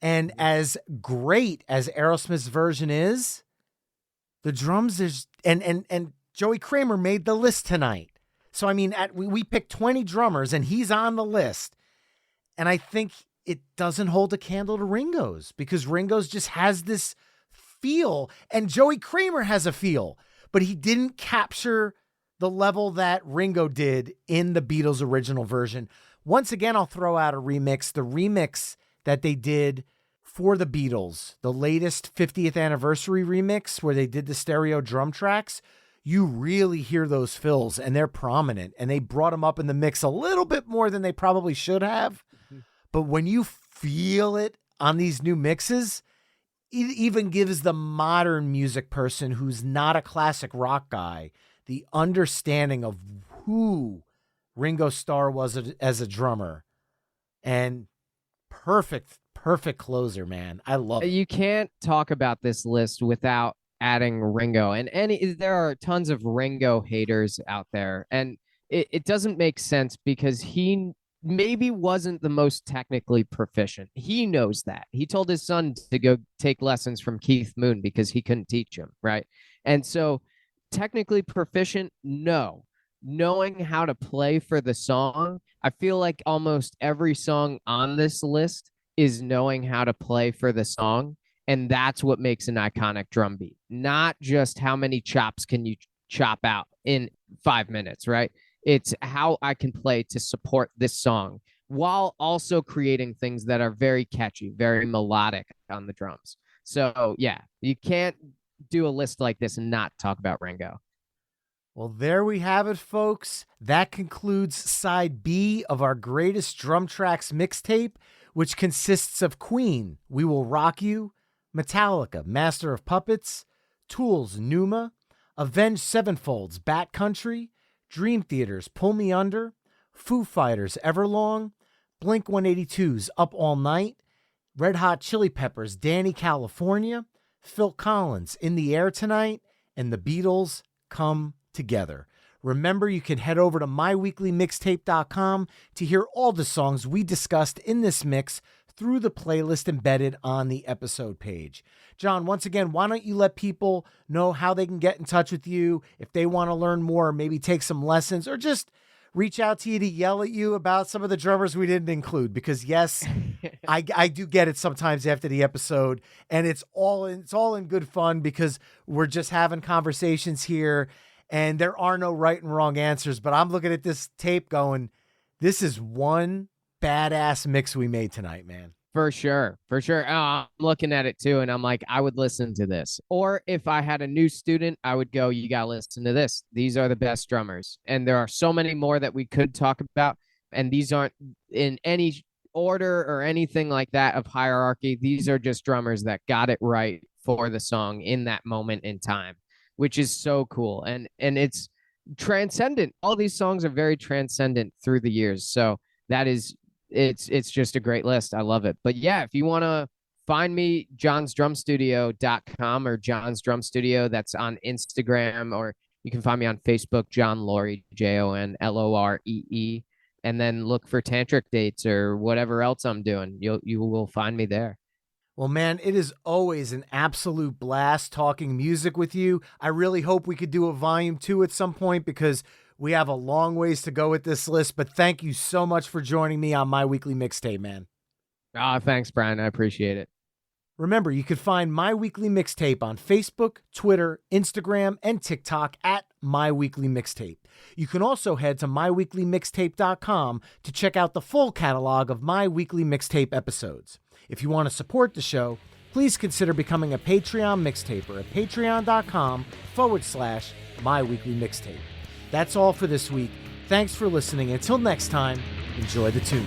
And as great as Aerosmith's version is, the drums is, and Joey Kramer made the list tonight. So, I mean, we picked 20 drummers, and he's on the list. And I think it doesn't hold a candle to Ringo's, because Ringo's just has this feel, and Joey Kramer has a feel, but he didn't capture the level that Ringo did in the Beatles' original version. Once again, I'll throw out a remix. The remix that they did for the Beatles, the latest 50th anniversary remix where they did the stereo drum tracks, you really hear those fills, and they're prominent, and they brought them up in the mix a little bit more than they probably should have. But when you feel it on these new mixes, it even gives the modern music person who's not a classic rock guy the understanding of who Ringo Starr was as a drummer. And perfect closer, man. I love it. You can't talk about this list without adding Ringo, and there are tons of Ringo haters out there, and it doesn't make sense because he maybe wasn't the most technically proficient. He knows that. He told his son to go take lessons from Keith Moon because he couldn't teach him, right? And so technically proficient, no. Knowing how to play for the song, I feel like almost every song on this list is knowing how to play for the song. And that's what makes an iconic drum beat, not just how many chops can you chop out in 5 minutes, right? It's how I can play to support this song while also creating things that are very catchy, very melodic on the drums. So, yeah, you can't do a list like this and not talk about Ringo. Well, there we have it, folks. That concludes side B of our greatest drum tracks mixtape, which consists of Queen, We Will Rock You, Metallica, Master of Puppets, Tool's Numa, Avenged Sevenfold's Bat Country, Dream Theater's Pull Me Under, Foo Fighters' Everlong, Blink-182's Up All Night, Red Hot Chili Peppers' Danny California, Phil Collins' In the Air Tonight, and the Beatles' Come Together. Remember, you can head over to myweeklymixtape.com to hear all the songs we discussed in this mix through the playlist embedded on the episode page. John, once again, why don't you let people know how they can get in touch with you if they want to learn more, maybe take some lessons, or just reach out to you to yell at you about some of the drummers we didn't include? Because yes, I do get it sometimes after the episode, and it's all in good fun because we're just having conversations here, and there are no right and wrong answers. But I'm looking at this tape going, this is one badass mix we made tonight, man. For sure. I'm looking at it too, and I'm like, I would listen to this. Or if I had a new student, I would go, you got to listen to this. These are the best drummers. And there are so many more that we could talk about, and these aren't in any order or anything like that of hierarchy. These are just drummers that got it right for the song in that moment in time, which is so cool. And it's transcendent. All these songs are very transcendent through the years. So that is, it's just a great list. I love it. But yeah, if you want to find me, johnsdrumstudio.com or John's Drum Studio, that's on Instagram, or you can find me on Facebook, John Loree, JONLOREE, and then look for Tantric dates or whatever else I'm doing. You will find me there. Well, man, it is always an absolute blast talking music with you. I really hope we could do a volume 2 at some point, because we have a long ways to go with this list. But thank you so much for joining me on My Weekly Mixtape, man. Thanks, Brian. I appreciate it. Remember, you can find My Weekly Mixtape on Facebook, Twitter, Instagram, and TikTok at My Weekly Mixtape. You can also head to myweeklymixtape.com to check out the full catalog of My Weekly Mixtape episodes. If you want to support the show, please consider becoming a Patreon mixtaper at patreon.com/My Weekly Mixtape. That's all for this week. Thanks for listening. Until next time, enjoy the tunes.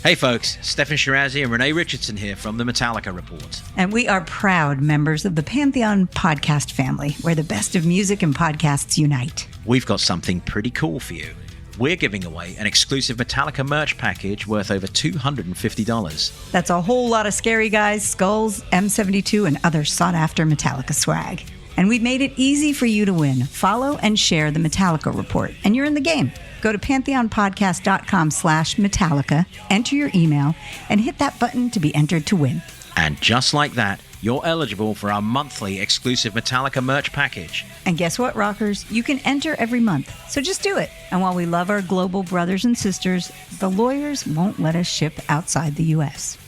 Hey folks, Stefan Shirazi and Renee Richardson here from the Metallica Report. And we are proud members of the Pantheon podcast family, where the best of music and podcasts unite. We've got something pretty cool for you. We're giving away an exclusive Metallica merch package worth over $250. That's a whole lot of Scary Guys, skulls, M72, and other sought-after Metallica swag. And we've made it easy for you to win. Follow and share the Metallica Report, and you're in the game. Go to pantheonpodcast.com/Metallica, enter your email, and hit that button to be entered to win. And just like that, you're eligible for our monthly exclusive Metallica merch package. And guess what, rockers? You can enter every month, so just do it. And while we love our global brothers and sisters, the lawyers won't let us ship outside the U.S.